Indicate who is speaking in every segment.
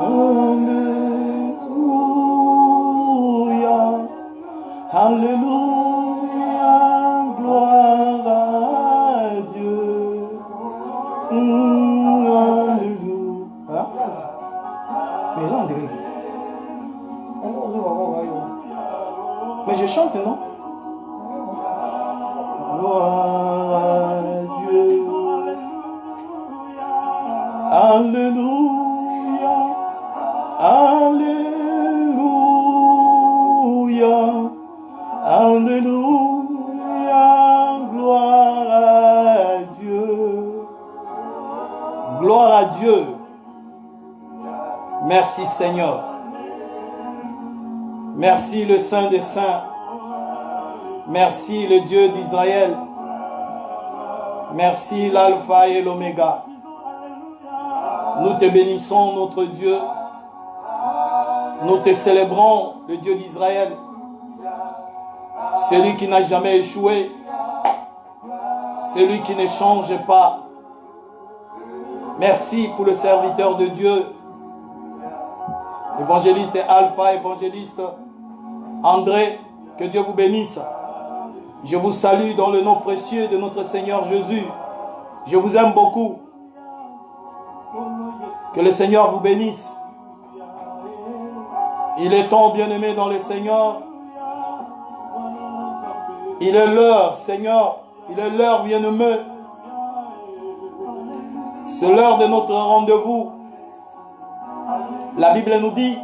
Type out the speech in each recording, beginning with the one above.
Speaker 1: Alléluia, Alléluia, gloire à Dieu. Alléluia. Mais là, on dirait. Mais je chante, non? Gloire à Dieu. Alléluia. Alléluia. Alléluia. Gloire à Dieu. Gloire à Dieu. Merci Seigneur. Merci le Saint des Saints. Merci le Dieu d'Israël. Merci l'Alpha et l'Oméga. Nous te bénissons, notre Dieu. Nous te célébrons, le Dieu d'Israël. Celui qui n'a jamais échoué. Celui qui ne change pas. Merci pour le serviteur de Dieu. Évangéliste Alpha, évangéliste André, que Dieu vous bénisse. Je vous salue dans le nom précieux de notre Seigneur Jésus. Je vous aime beaucoup. Que le Seigneur vous bénisse. Il est temps, bien-aimé dans le Seigneur. Il est l'heure, Seigneur. Il est l'heure, bien-aimé. C'est l'heure de notre rendez-vous. La Bible nous dit,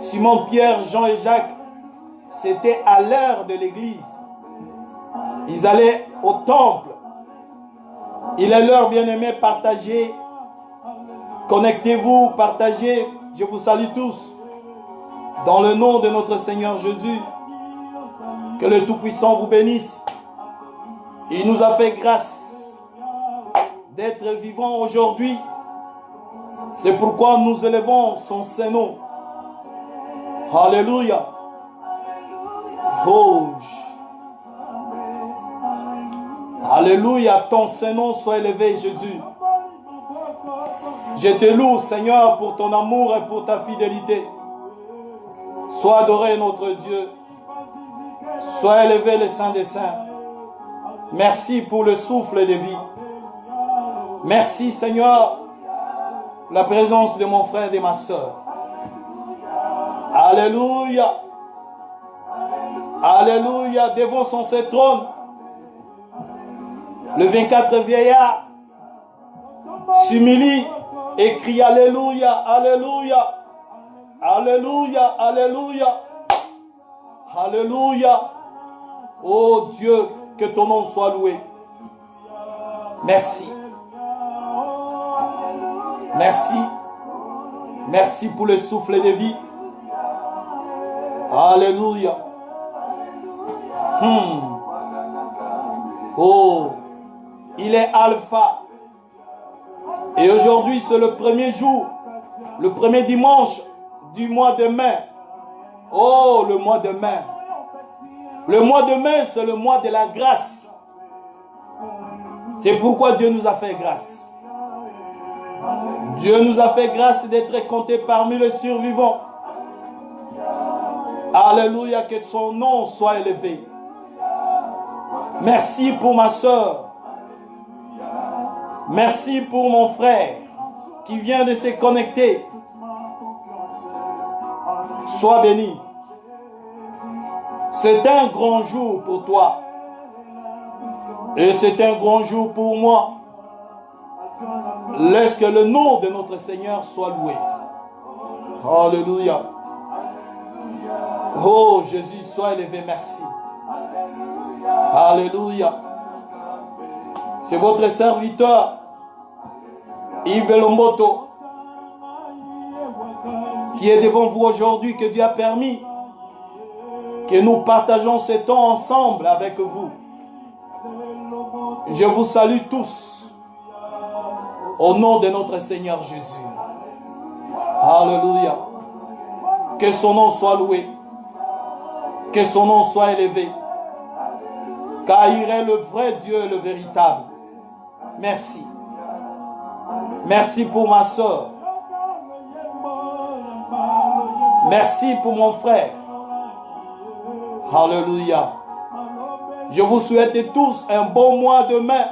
Speaker 1: Simon, Pierre, Jean et Jacques, c'était à l'heure de l'église. Ils allaient au temple. Il est l'heure, bien-aimés, partagez. Connectez-vous, partagez. Je vous salue tous. Dans le nom de notre Seigneur Jésus. Que le Tout-Puissant vous bénisse. Il nous a fait grâce d'être vivants aujourd'hui. C'est pourquoi nous élevons son Saint-Nom. Alléluia. Oh. Alléluia. Ton Saint-Nom soit élevé, Jésus. Je te loue, Seigneur, pour ton amour et pour ta fidélité. Sois adoré, notre Dieu. Sois élevé, le Saint des Saints. Merci pour le souffle de vie. Merci, Seigneur, la présence de mon frère et de ma soeur. Alléluia. Alléluia. Devant son trône, le 24 vieillard s'humilie et crie Alléluia, Alléluia, Alléluia, Alléluia, Alléluia. Oh Dieu, que ton nom soit loué. Merci. Merci. Merci pour le souffle de vie. Alléluia. Oh, il est Alpha. Et aujourd'hui, c'est le premier jour, le premier dimanche du mois de mai. Oh, le mois de mai. Le mois de mai, c'est le mois de la grâce. C'est pourquoi Dieu nous a fait grâce. Dieu nous a fait grâce d'être comptés parmi les survivants. Alléluia, que son nom soit élevé. Merci pour ma soeur. Merci pour mon frère qui vient de se connecter. Sois béni. C'est un grand jour pour toi. Et c'est un grand jour pour moi. Laisse que le nom de notre Seigneur soit loué. Alléluia. Oh Jésus, sois élevé, merci. Alléluia. C'est votre serviteur, Yves Lomboto, qui est devant vous aujourd'hui, que Dieu a permis que nous partageons ce temps ensemble avec vous. Je vous salue tous au nom de notre Seigneur Jésus. Alléluia. Que son nom soit loué. Que son nom soit élevé. Car il est le vrai Dieu et le véritable. Merci. Merci pour ma soeur. Merci pour mon frère. Alléluia. Je vous souhaite tous un bon mois de mai.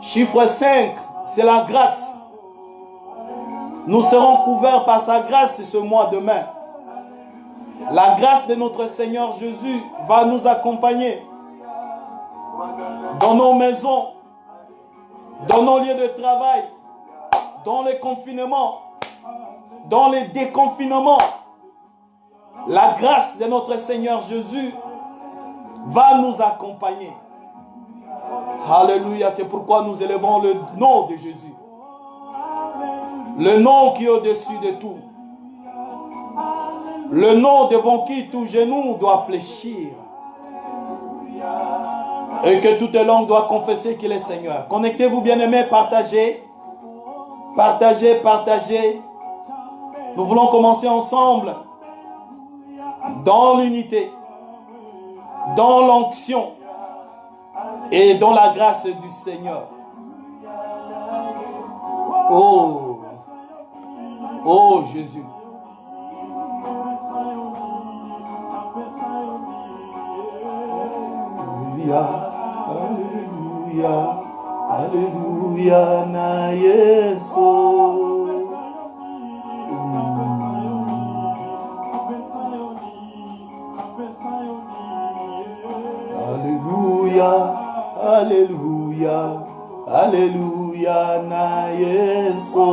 Speaker 1: Chiffre 5, c'est la grâce. Nous serons couverts par sa grâce ce mois de mai. La grâce de notre Seigneur Jésus va nous accompagner dans nos maisons, dans nos lieux de travail, dans les confinements, dans les déconfinements. La grâce de notre Seigneur Jésus va nous accompagner. Alléluia, c'est pourquoi nous élevons le nom de Jésus. Le nom qui est au-dessus de tout. Le nom devant qui tout genou doit fléchir. Et que toute langue doit confesser qu'il est Seigneur. Connectez-vous bien-aimés, partagez. Partagez, partagez. Nous voulons commencer ensemble dans l'unité, dans l'onction et dans la grâce du Seigneur. Oh, oh Jésus. Alléluia, alléluia, na Yesu. Alléluia, alléluia, alléluia, na Yesu.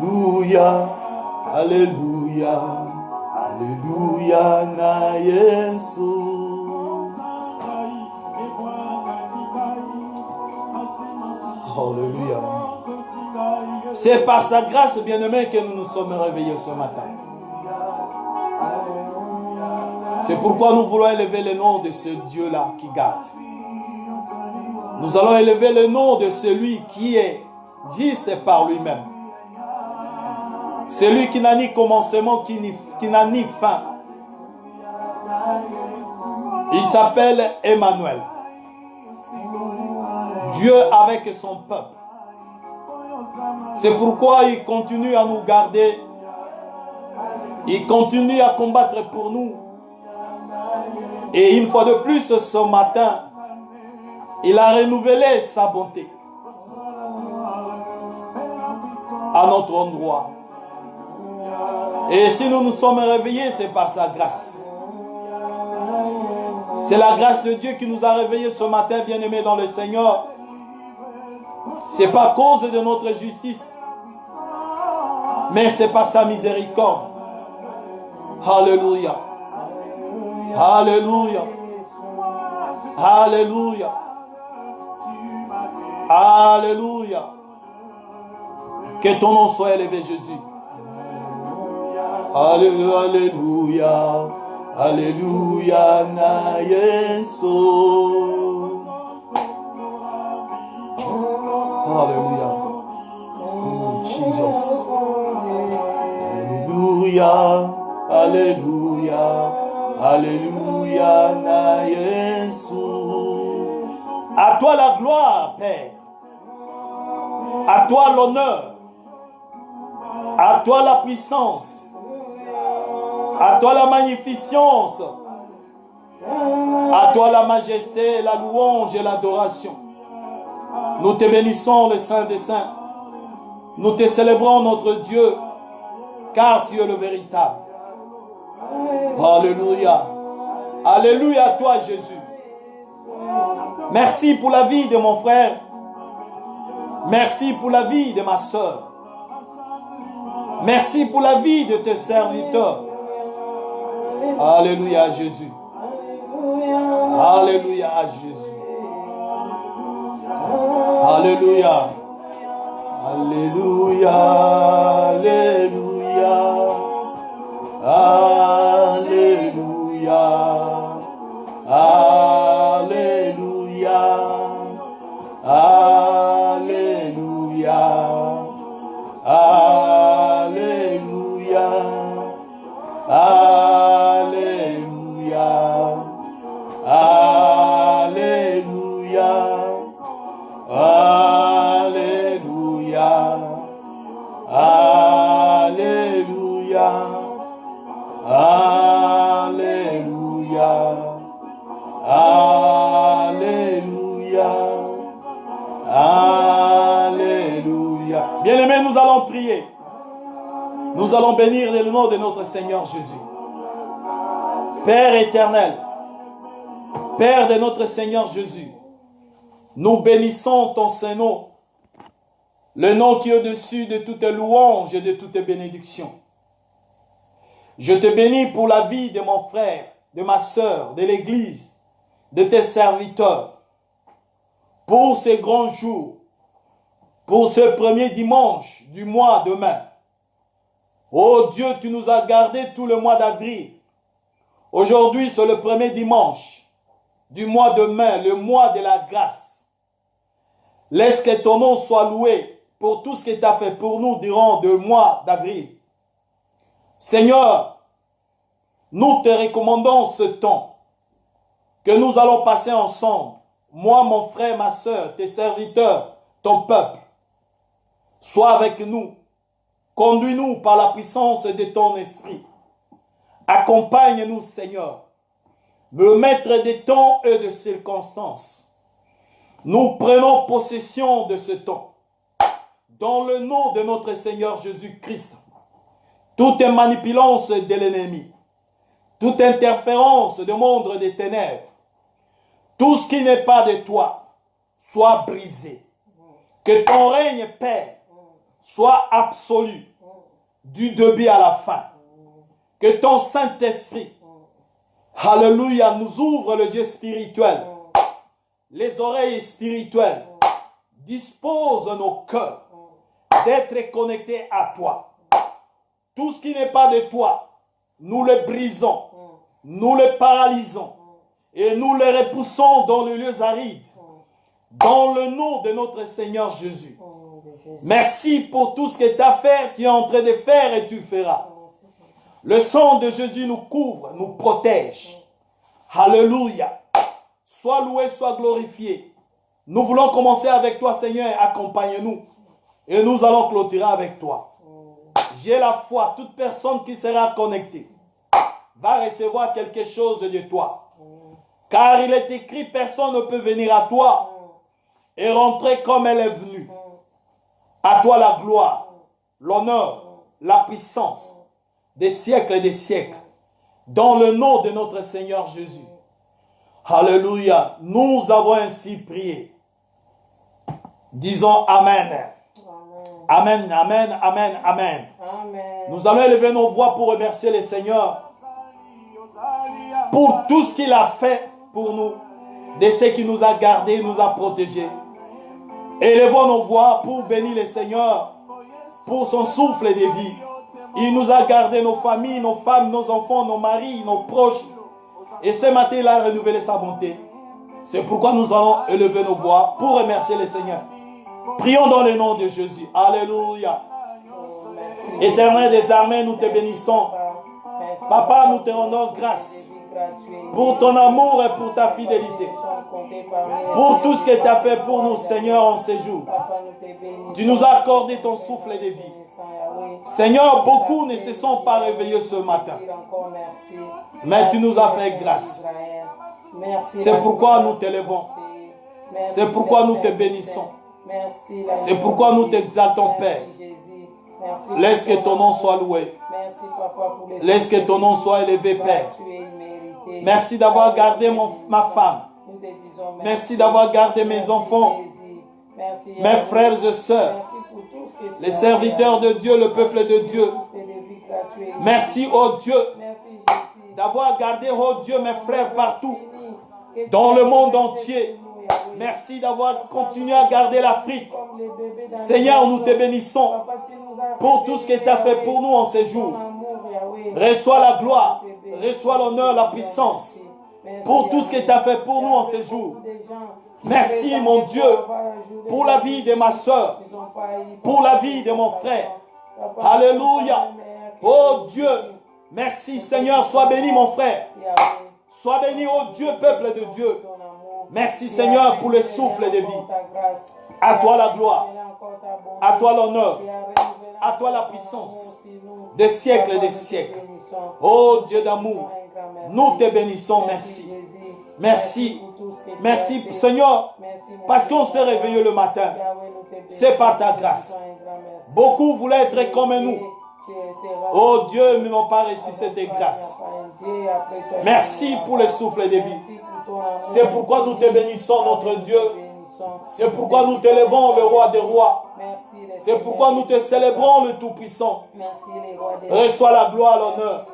Speaker 1: Alléluia, alléluia, alléluia, na Yesu. Alléluia. C'est par sa grâce, bien-aimés, que nous nous sommes réveillés ce matin. C'est pourquoi nous voulons élever le nom de ce Dieu-là qui garde. Nous allons élever le nom de celui qui est juste par lui-même. Celui qui n'a ni commencement, qui n'a ni fin. Il s'appelle Emmanuel. Dieu avec son peuple. C'est pourquoi il continue à nous garder. Il continue à combattre pour nous. Et une fois de plus ce matin, il a renouvelé sa bonté à notre endroit. Et si nous nous sommes réveillés, c'est par sa grâce. C'est la grâce de Dieu qui nous a réveillés ce matin, bien-aimés dans le Seigneur. C'est pas à cause de notre justice, mais c'est par sa miséricorde. Alléluia. Alléluia. Alléluia. Alléluia. Que ton nom soit élevé, Jésus. Alléluia, alléluia, alléluia, na Yesu. Alléluia. Oh, Jesus. Alléluia, alléluia, alléluia, na Yesu. À toi la gloire, Père. À toi l'honneur. À toi la puissance. À toi la magnificence. À toi la majesté, la louange et l'adoration. Nous te bénissons, le Saint des Saints. Nous te célébrons, notre Dieu, car tu es le véritable. Alléluia. Alléluia à toi, Jésus. Merci pour la vie de mon frère. Merci pour la vie de ma soeur. Merci pour la vie de tes serviteurs. Alléluia à Jésus. Alléluia à Jésus. Alléluia. Alléluia. Alléluia. Alléluia. Alléluia. Alléluia. Alléluia. Alléluia. Alléluia. nous allons prier. Nous allons bénir le nom de notre Seigneur Jésus. Père éternel, Père de notre Seigneur Jésus, nous bénissons ton Saint-Nom, le nom qui est au-dessus de toute louange et de toute bénédiction. Je te bénis pour la vie de mon frère, de ma sœur, de l'Église, de tes serviteurs, pour ces grands jours, pour ce premier dimanche du mois de mai. Oh Dieu, tu nous as gardés tout le mois d'avril. Aujourd'hui, c'est le premier dimanche du mois de mai, le mois de la grâce. Laisse que ton nom soit loué pour tout ce que tu as fait pour nous durant le mois d'avril. Seigneur, nous te recommandons ce temps que nous allons passer ensemble, moi, mon frère, ma soeur, tes serviteurs, ton peuple. Sois avec nous, conduis-nous par la puissance de ton esprit. Accompagne-nous, Seigneur, le maître des temps et de circonstances. Nous prenons possession de ce temps. Dans le nom de notre Seigneur Jésus-Christ, toute manipulance de l'ennemi, toute interférence du monde des ténèbres, tout ce qui n'est pas de toi, soit brisé. Que ton règne, Père, soit absolu, du début à la fin. Que ton Saint-Esprit, alléluia, nous ouvre les yeux spirituels, les oreilles spirituelles, dispose nos cœurs d'être connectés à toi. Tout ce qui n'est pas de toi, nous le brisons, nous le paralysons et nous le repoussons dans les lieux arides. Dans le nom de notre Seigneur Jésus. Merci pour tout ce que tu as fait, tu es en train de faire et tu feras. Le sang de Jésus nous couvre, nous protège. Alléluia. Sois loué, sois glorifié. Nous voulons commencer avec toi, Seigneur, accompagne-nous. Et nous allons clôturer avec toi. J'ai la foi, toute personne qui sera connectée va recevoir quelque chose de toi. Car il est écrit, personne ne peut venir à toi et rentrer comme elle est venue. À toi la gloire, l'honneur, la puissance, des siècles et des siècles. Dans le nom de notre Seigneur Jésus. Alléluia. Nous avons ainsi prié. Disons Amen. Amen, amen, amen, amen. Nous allons élever nos voix pour remercier le Seigneur pour tout ce qu'il a fait pour nous, de ce qui nous a gardés, nous a protégés. Élevons nos voix pour bénir le Seigneur pour son souffle de vie. Il nous a gardé nos familles, nos femmes, nos enfants, nos maris, nos proches. Et ce matin, il a renouvelé sa bonté. C'est pourquoi nous allons élever nos voix pour remercier le Seigneur. Prions dans le nom de Jésus. Alléluia. Éternel des armées, nous te bénissons. Papa, nous te rendons grâce pour ton amour et pour ta fidélité. Pour tout ce que tu as fait pour nous, Seigneur, en ces jours. Tu nous as accordé ton souffle de vie. Seigneur, beaucoup ne se sont pas réveillés ce matin. Mais tu nous as fait grâce. C'est pourquoi nous t'élevons. C'est pourquoi nous te bénissons. C'est pourquoi nous t'exaltons, Père. Laisse que ton nom soit loué. Laisse que ton nom soit élevé, Père. Merci d'avoir gardé ma femme. Merci d'avoir gardé mes enfants, mes frères et sœurs, les serviteurs de Dieu, le peuple de Dieu. Merci, oh Dieu, d'avoir gardé, oh Dieu, mes frères partout, dans le monde entier. Merci d'avoir continué à garder l'Afrique. Seigneur, nous te bénissons pour tout ce que tu as fait pour nous en ces jours. Reçois la gloire, reçois l'honneur, la puissance pour tout ce que tu as fait pour nous en ces jours. Merci, mon Dieu, pour la vie de ma soeur, pour la vie de mon frère. Alléluia. Oh Dieu, merci Seigneur, sois béni mon frère. Sois béni, oh Dieu, peuple de Dieu. Merci Seigneur pour le souffle de vie. À toi la gloire, à toi l'honneur, à toi la puissance, des siècles et des siècles. Oh Dieu d'amour, nous te bénissons, merci. Merci, merci Seigneur, parce qu'on s'est réveillé le matin. C'est par ta grâce. Beaucoup voulaient être comme nous. Oh Dieu, mais n'ont pas reçu cette grâce. Merci pour le souffle de vie. C'est pourquoi nous te bénissons, notre Dieu. C'est pourquoi nous t'élevons, le roi des rois. C'est pourquoi nous te célébrons, le Tout-Puissant. Reçois la gloire, l'honneur.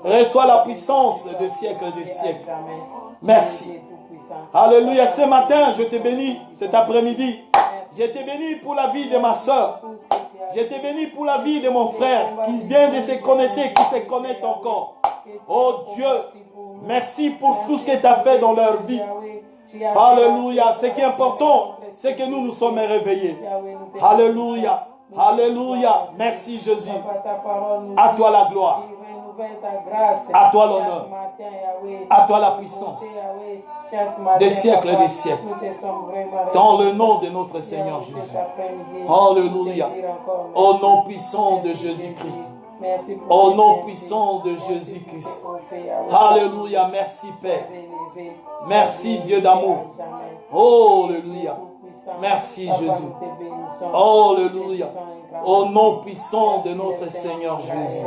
Speaker 1: Reçois la puissance de siècle et de siècle. Merci. Alléluia. Ce matin, je te bénis. Cet après-midi, je te bénis pour la vie de ma soeur. Je te bénis pour la vie de mon frère qui vient de se connecter, qui se connecte encore. Oh Dieu, merci pour tout ce que tu as fait dans leur vie. Alléluia. Ce qui est important, c'est que nous nous sommes réveillés. Alléluia. Alléluia. Merci Jésus. À toi la gloire. À toi l'honneur. À toi la puissance. Des siècles et des siècles. Dans le nom de notre Seigneur Jésus. Alléluia. Au nom puissant de Jésus-Christ. Au nom puissant de Jésus-Christ. Alléluia. Merci Père. Merci Dieu d'amour. Alléluia. Merci Jésus. Alléluia. Au nom puissant de notre Seigneur Jésus.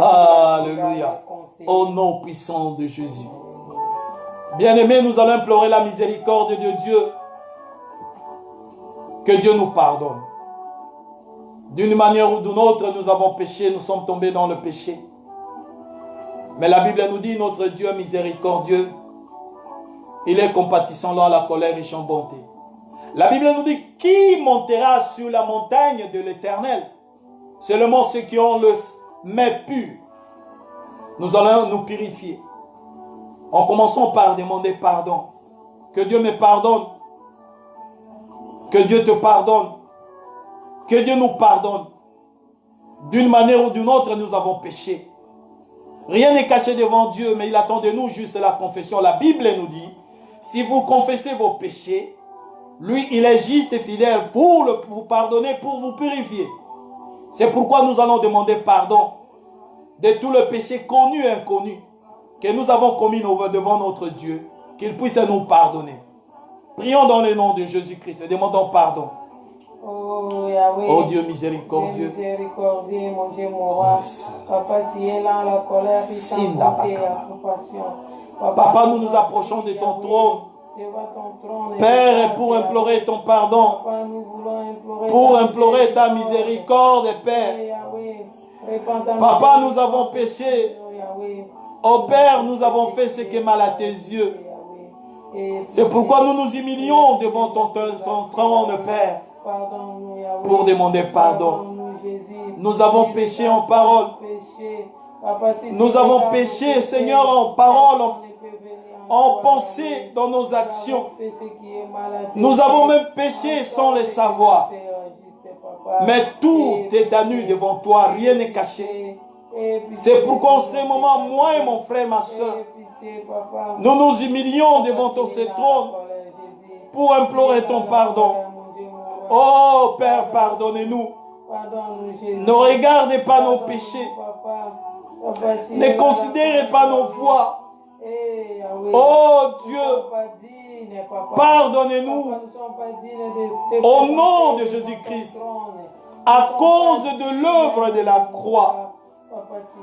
Speaker 1: Alléluia. Au nom puissant de Jésus. Bien-aimés, nous allons implorer la miséricorde de Dieu. Que Dieu nous pardonne. D'une manière ou d'une autre, nous avons péché, nous sommes tombés dans le péché. Mais la Bible nous dit, notre Dieu est miséricordieux. Il est compatissant dans la colère, riche en bonté. La Bible nous dit, qui montera sur la montagne de l'Éternel? Seulement ceux qui ont le mais pur. Nous allons nous purifier. En commençant par demander pardon. Que Dieu me pardonne. Que Dieu te pardonne. Que Dieu nous pardonne. D'une manière ou d'une autre, nous avons péché. Rien n'est caché devant Dieu, mais il attend de nous juste la confession. La Bible nous dit, si vous confessez vos péchés, lui, il est juste et fidèle pour vous pardonner, pour vous purifier. C'est pourquoi nous allons demander pardon de tout le péché connu et inconnu que nous avons commis devant notre Dieu, qu'il puisse nous pardonner. Prions dans le nom de Jésus-Christ et demandons pardon.
Speaker 2: Oh Yahweh,
Speaker 1: oh Dieu miséricordieux,
Speaker 2: miséricordieux, mon Dieu, mon roi. Papa, tu es là, la colère, la compassion.
Speaker 1: Papa, nous nous approchons de ton trône. Père, pour implorer ton pardon, pour implorer ta miséricorde, Père. Papa, nous avons péché. Oh Père, nous avons fait ce qui est mal à tes yeux. C'est pourquoi nous nous humilions devant ton trône, Père, pour demander pardon. Nous avons péché en parole. Nous avons péché, Seigneur, en parole, en pensée, dans nos actions. Nous avons même péché sans le savoir. Mais tout est à nu devant toi, rien n'est caché. C'est pourquoi en ce moment, moi et mon frère, ma soeur, nous nous humilions devant ton trône pour implorer ton pardon. Oh Père, pardonnez-nous. Ne regardez pas nos péchés. Ne considérez pas nos voies. Oh Dieu, pardonnez-nous au nom de Jésus-Christ. À cause de l'œuvre de la croix,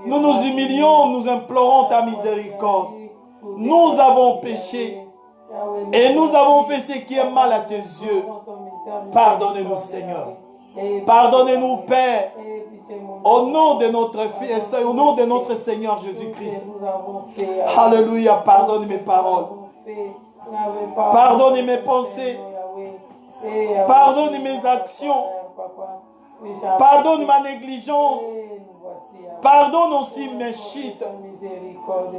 Speaker 1: nous nous humilions, nous implorons ta miséricorde. Nous avons péché et nous avons fait ce qui est mal à tes yeux. Pardonnez-nous, Seigneur. Pardonnez-nous, Père. Au nom de notre Fils, au nom de notre Seigneur Jésus-Christ. Alléluia. Pardonne mes paroles. Pardonne mes pensées. Pardonne mes actions. Pardonne ma négligence. Pardonne aussi mes chutes.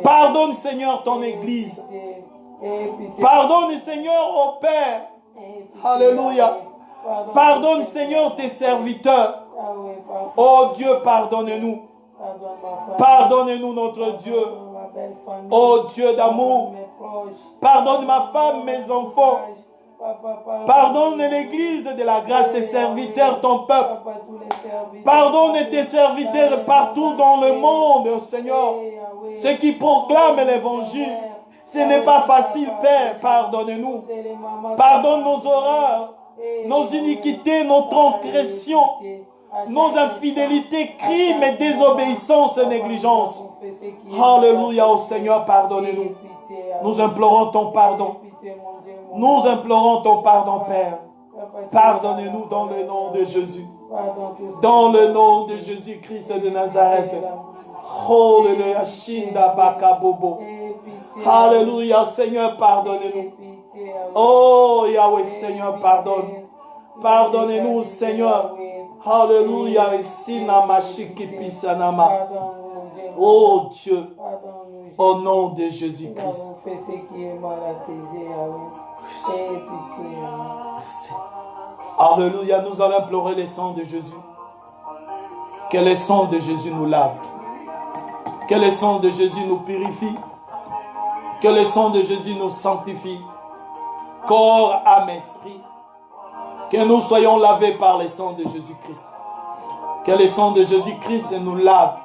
Speaker 1: Pardonne, Seigneur, ton Église. Pardonne, Seigneur, au Père. Alléluia. Pardonne, Seigneur, tes serviteurs. Oh Dieu, pardonne-nous. Pardonne-nous, notre Dieu. Oh Dieu d'amour. Pardonne ma femme, mes enfants. Pardonne l'Église de la grâce des serviteurs, ton peuple. Pardonne tes serviteurs partout dans le monde, Seigneur. Ceux qui proclament l'Évangile. Ce n'est pas facile, Père. Pardonne-nous. Pardonne nos erreurs. nos iniquités, nos transgressions, nos infidélités, crimes et désobéissances et négligences. Alléluia, ô Seigneur, pardonnez-nous. Nous implorons ton pardon. Nous implorons ton pardon, Père. Pardonnez-nous dans le nom de Jésus. Dans le nom de Jésus-Christ de Nazareth. Alléluia, Shinda Bakabobo. Alléluia, Seigneur, pardonnez-nous. Oh, Yahweh, Seigneur, pardonne. Pardonnez-nous, Seigneur. Alléluia, Sina Mashiki Pisanama. Oh Dieu, au nom de Jésus-Christ. Alléluia, nous allons implorer le sang de Jésus. Que le sang de Jésus nous lave. Que le sang de Jésus nous purifie. Que le sang de Jésus nous sanctifie. Corps, âme, esprit. Que nous soyons lavés par le sang de Jésus-Christ. Que le sang de Jésus-Christ nous lave,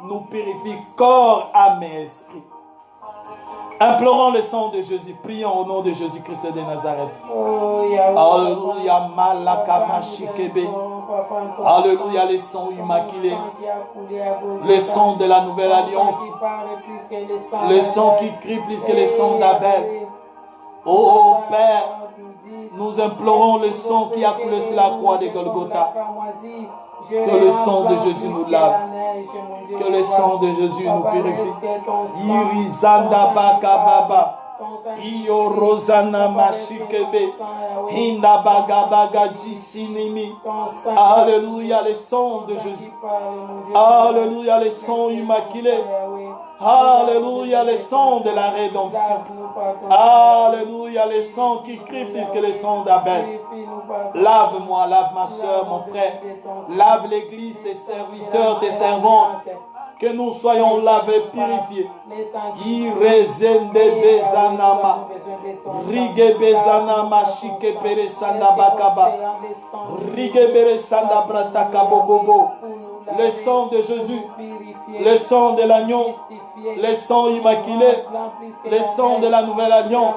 Speaker 1: nous purifie, corps, âme et esprit. Implorons le sang de Jésus. Prions au nom de Jésus-Christ de Nazareth. Alléluia, Malakamashi-kebe. Alléluia, le sang immaculé. Le sang de la nouvelle alliance. Le sang qui crie plus que le sang d'Abel. Oh Père, nous implorons le sang qui a coulé sur la croix de Golgotha. Que le sang de Jésus nous lave. Que le sang de Jésus nous purifie. Irizanda bakababa. Iyo Rosana Mashikebe. Hinda bagabaga jisinimi. Alléluia, le sang de Jésus. Alléluia, le sang immaculé. Alléluia, le sang de la rédemption. Alléluia, le sang qui crie plus que le sang d'Abel. Lave-moi, lave ma soeur, mon frère. Lave l'église, tes serviteurs, tes servants. Que nous soyons lavés, purifiés. Irezende bezanama. Rige bezanama shike pere sanda bakaba. Rige bere sanda brataka bobobo. Le sang de Jésus. Le sang de l'agneau. Le sang immaculé. Le sang de la nouvelle alliance.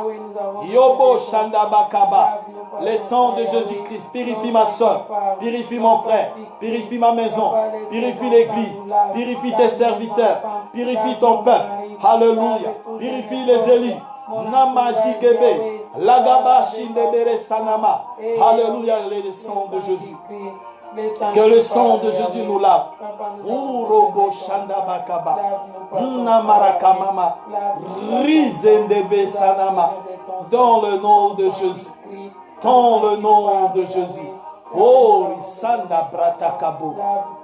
Speaker 1: Yobo shanda bakaba. Le sang de Jésus-Christ purifie ma soeur, purifie mon frère, purifie ma maison, purifie l'église, purifie tes serviteurs, purifie ton peuple. Alléluia. Purifie les élus. Namajigebe, Lagaba Shindebere Sanama. Alléluia, le sang de Jésus. Que le sang de Jésus nous lave. Urobo Shandabakaba. Namarakamama. Rizendebe Sanama. Dans le nom de Jésus. Dans le nom de Jésus. Oh, Risanda Bratakabo.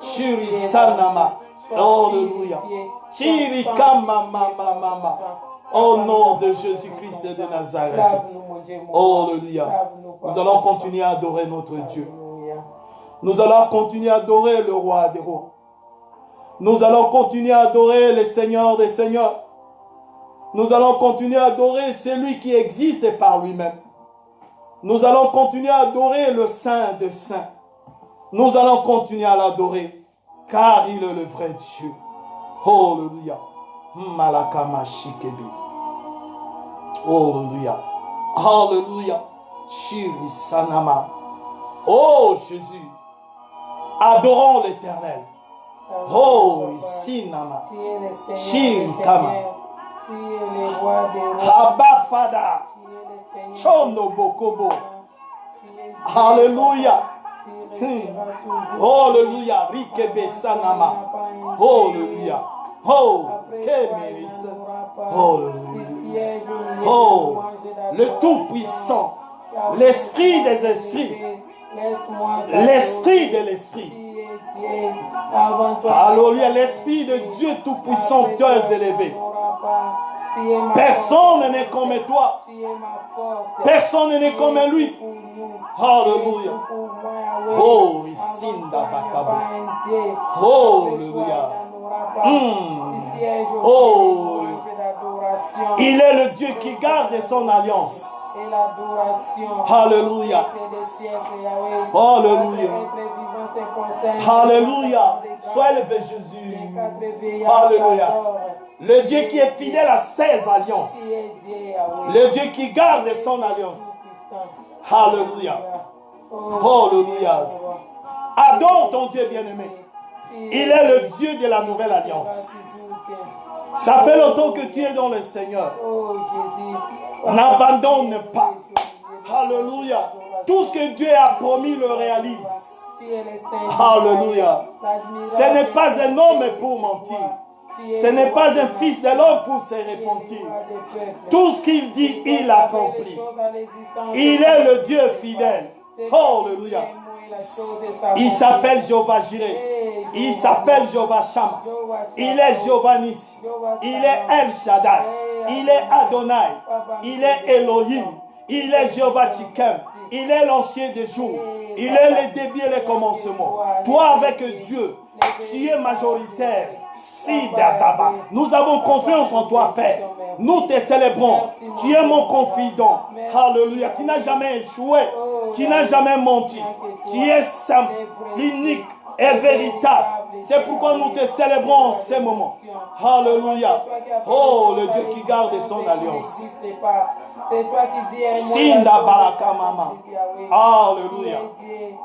Speaker 1: Chirisanama. Alléluia. Chirikama mama. Au nom de Jésus-Christ de Nazareth. Alléluia. Nous allons continuer à adorer notre Dieu. Nous allons continuer à adorer le roi des rois. Nous allons continuer à adorer le Seigneur des seigneurs. Nous allons continuer à adorer celui qui existe par lui-même. Nous allons continuer à adorer le Saint des Saints. Nous allons continuer à l'adorer, car il est le vrai Dieu. Alléluia. Malakama shikebi. Alléluia. Alléluia. Chiri sanama. Oh Jésus. Adorons l'Éternel. Oh Sinama. Chiri kama. Abba Fada. Chono bokobo. Alléluia. Alléluia. Rikebe sanama. Alléluia. Oh, Kéméris. Oh, le Tout-Puissant, l'Esprit des esprits, l'Esprit de l'Esprit. Alléluia, l'Esprit de Dieu Tout-Puissant, Dieu élevé. Personne n'est comme toi. Personne n'est comme lui. Alléluia. Oh, Isinda Bakabo. Alléluia. Oh, il est le Dieu qui garde son alliance. Alléluia. Alléluia. Alléluia. Sois élevé Jésus. Alléluia. Le Dieu qui est fidèle à ses alliances. Le Dieu qui garde son alliance. Alléluia. Alléluia. Adore ton Dieu bien-aimé. Il est le Dieu de la nouvelle alliance. Ça fait longtemps que tu es dans le Seigneur. N'abandonne pas. Alléluia. Tout ce que Dieu a promis le réalise. Alléluia. Ce n'est pas un homme pour mentir. Ce n'est pas un fils de l'homme pour se repentir. Tout ce qu'il dit, il accomplit. Il est le Dieu fidèle. Alléluia. Il s'appelle Jéhovah Jireh. Il s'appelle Jéhovah Shammah. Il est Jéhovah Nissi. Il est El Shaddai. Il est Adonai. Il est Elohim. Il est Jéhovah Tchikem. Il est l'ancien des jours. Il est le début et le commencement. Toi avec Dieu, tu es majoritaire. Nous avons confiance en toi, Père. Nous te célébrons. Tu es mon confident. Alléluia. Tu n'as jamais échoué. Tu n'as jamais menti. Tu es simple, unique et véritable. C'est pourquoi nous te célébrons en ce moment. Alléluia. Oh, le Dieu qui garde son alliance. Sinda Baraka Mama. Alléluia.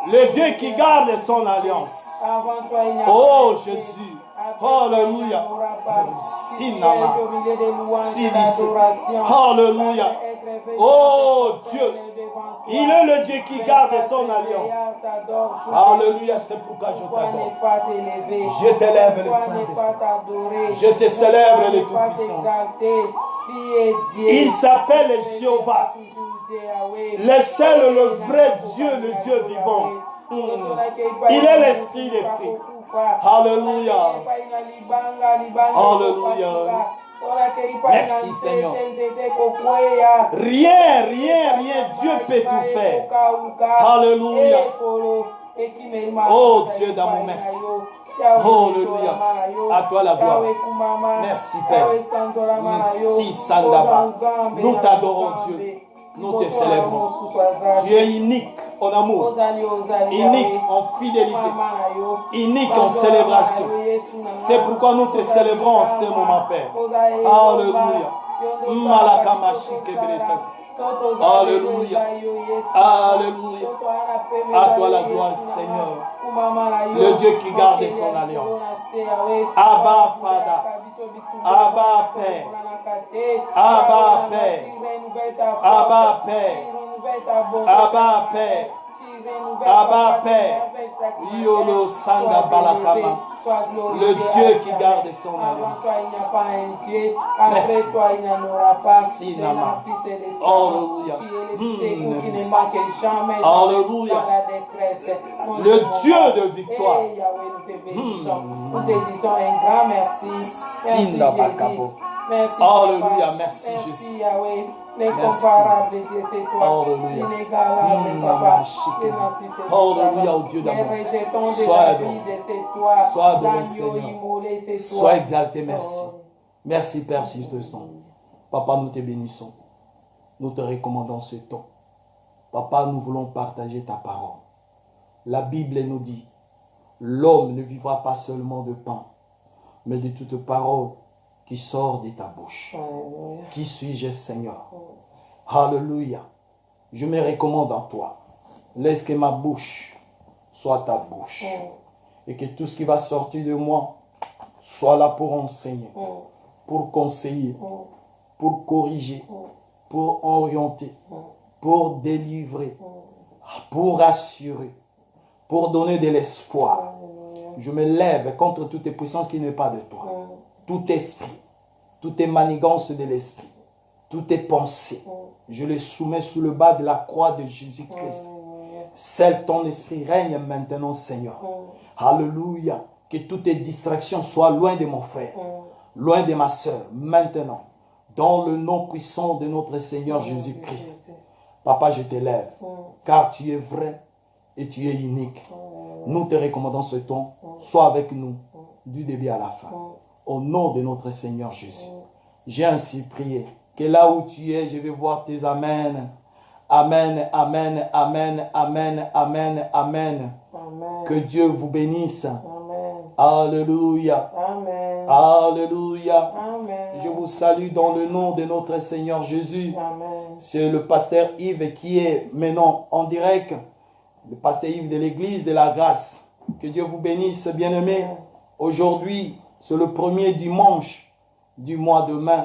Speaker 1: Le Dieu qui garde son alliance. Oh, Jésus. Alléluia. Sinama. Sidisi. Alléluia. Oh, Dieu. Il est le Dieu qui garde son alliance. Alléluia, c'est pourquoi je t'adore. Je t'élève le Saint-Esprit. Je te célèbre le Tout-Puissant. Il s'appelle Jéhovah. Le seul, le vrai Dieu, le Dieu vivant. Il est l'Esprit des prix. Alléluia. Alléluia. Merci Seigneur. Rien, Dieu peut tout faire. Alléluia. Oh Dieu d'amour, merci. Alléluia. À toi la gloire. Merci Père. Merci Sandaba. Nous t'adorons Dieu. Nous te célébrons. Tu es unique en amour, unique en fidélité, unique en célébration. C'est pourquoi nous te célébrons en ce moment, Père. Alléluia. Alléluia. Alléluia. À toi la gloire, Seigneur. Le Dieu qui garde son alliance. Abba, Fada. Abba, Père. Abba, Père. Abba, Père. Abba, Père. Abba, Père. Yolo Sanda Balakama. Le Dieu qui garde son alliance. Merci. Sinama. Alléluia. Alléluia. Le Dieu de victoire.
Speaker 2: Nous te disons un grand merci.
Speaker 1: Sinda Bakabo. Alléluia. Merci Jésus.
Speaker 2: L'incomparable Dieu, c'est toi. L'inégalable Papa.
Speaker 1: Alléluia au Dieu d'amour. Sois adoré. Sois adoré, Seigneur. Sois exalté, merci. Merci, Père, sur ce temps. Papa, nous te bénissons. Nous te recommandons ce temps. Papa, nous voulons partager ta parole. La Bible nous dit, l'homme ne vivra pas seulement de pain, mais de toute parole qui sort de ta bouche. Alléluia. Qui suis-je, Seigneur? Alléluia. Je me recommande en toi. Laisse que ma bouche soit ta bouche. Et que tout ce qui va sortir de moi soit là pour enseigner, pour conseiller, pour corriger, pour orienter, pour délivrer, pour assurer, pour donner de l'espoir. Je me lève contre toute puissance qui n'est pas de toi. Tout esprit, toutes manigances de l'esprit, toutes pensées, je les soumets sous le bas de la croix de Jésus-Christ. Seul ton esprit règne maintenant, Seigneur. Alléluia. Que toutes les distractions soient loin de mon frère, loin de ma soeur, maintenant. Dans le nom puissant de notre Seigneur Jésus-Christ. Papa, je t'élève, car tu es vrai et tu es unique. Nous te recommandons ce temps. Sois avec nous du début à la fin. Au nom de notre Seigneur Jésus. J'ai ainsi prié que là où tu es, je vais voir tes amen. Amen, amen, amen, amen, amen, amen. Que Dieu vous bénisse. Amen. Alléluia. Amen. Alléluia. Amen. Je vous salue dans le nom de notre Seigneur Jésus. C'est le pasteur Yves qui est maintenant en direct le pasteur Yves de l'église de la grâce. Que Dieu vous bénisse, bien-aimés. Aujourd'hui, c'est le premier dimanche du mois de mai.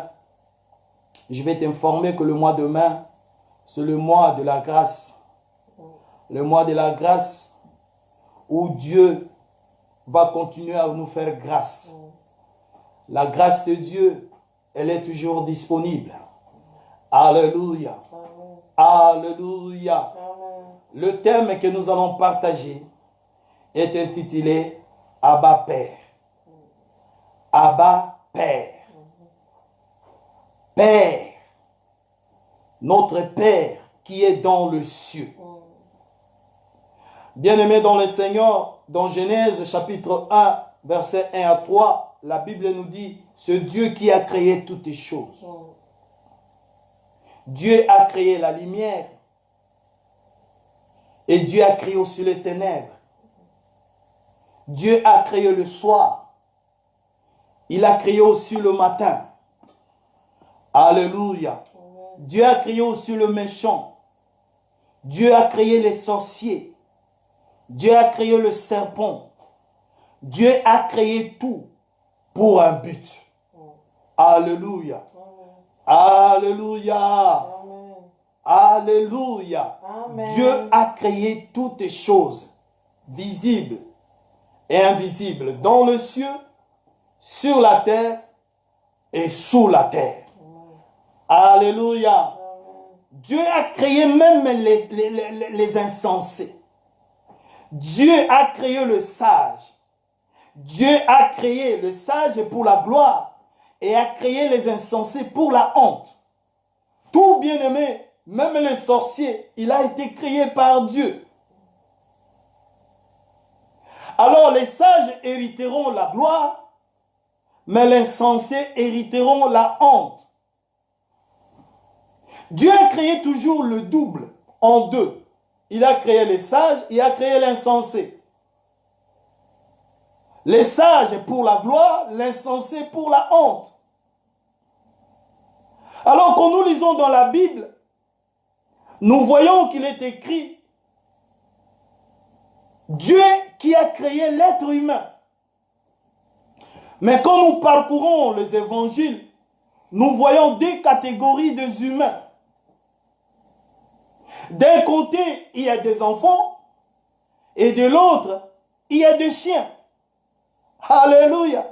Speaker 1: Je vais t'informer que le mois de mai, c'est le mois de la grâce. Le mois de la grâce où Dieu va continuer à nous faire grâce. La grâce de Dieu, elle est toujours disponible. Alléluia. Alléluia. Le thème que nous allons partager est intitulé Abba Père. Abba Père. Père. Notre Père qui est dans le cieux. Bien-aimés dans le Seigneur, dans Genèse chapitre 1, versets 1 à 3, la Bible nous dit, c'est Dieu qui a créé toutes les choses. Dieu a créé la lumière et Dieu a créé aussi les ténèbres. Dieu a créé le soir. Il a créé aussi le matin. Alléluia. Dieu a créé aussi le méchant. Dieu a créé les sorciers. Dieu a créé le serpent. Dieu a créé tout pour un but. Alléluia. Alléluia. Alléluia. Dieu a créé toutes les choses, visibles et invisibles, dans le ciel, sur la terre et sous la terre. Alléluia. Dieu a créé même les insensés. Dieu a créé le sage. Dieu a créé le sage pour la gloire et a créé les insensés pour la honte. Tout bien-aimé, même les sorciers, il a été créé par Dieu. Alors les sages hériteront la gloire, mais les insensés hériteront la honte. Dieu a créé toujours le double en deux. Il a créé les sages, il a créé l'insensé. Les sages pour la gloire, l'insensé pour la honte. Alors quand nous lisons dans la Bible, nous voyons qu'il est écrit Dieu qui a créé l'être humain. Mais quand nous parcourons les évangiles, nous voyons deux catégories des humains. D'un côté, il y a des enfants et de l'autre, il y a des chiens. Alléluia.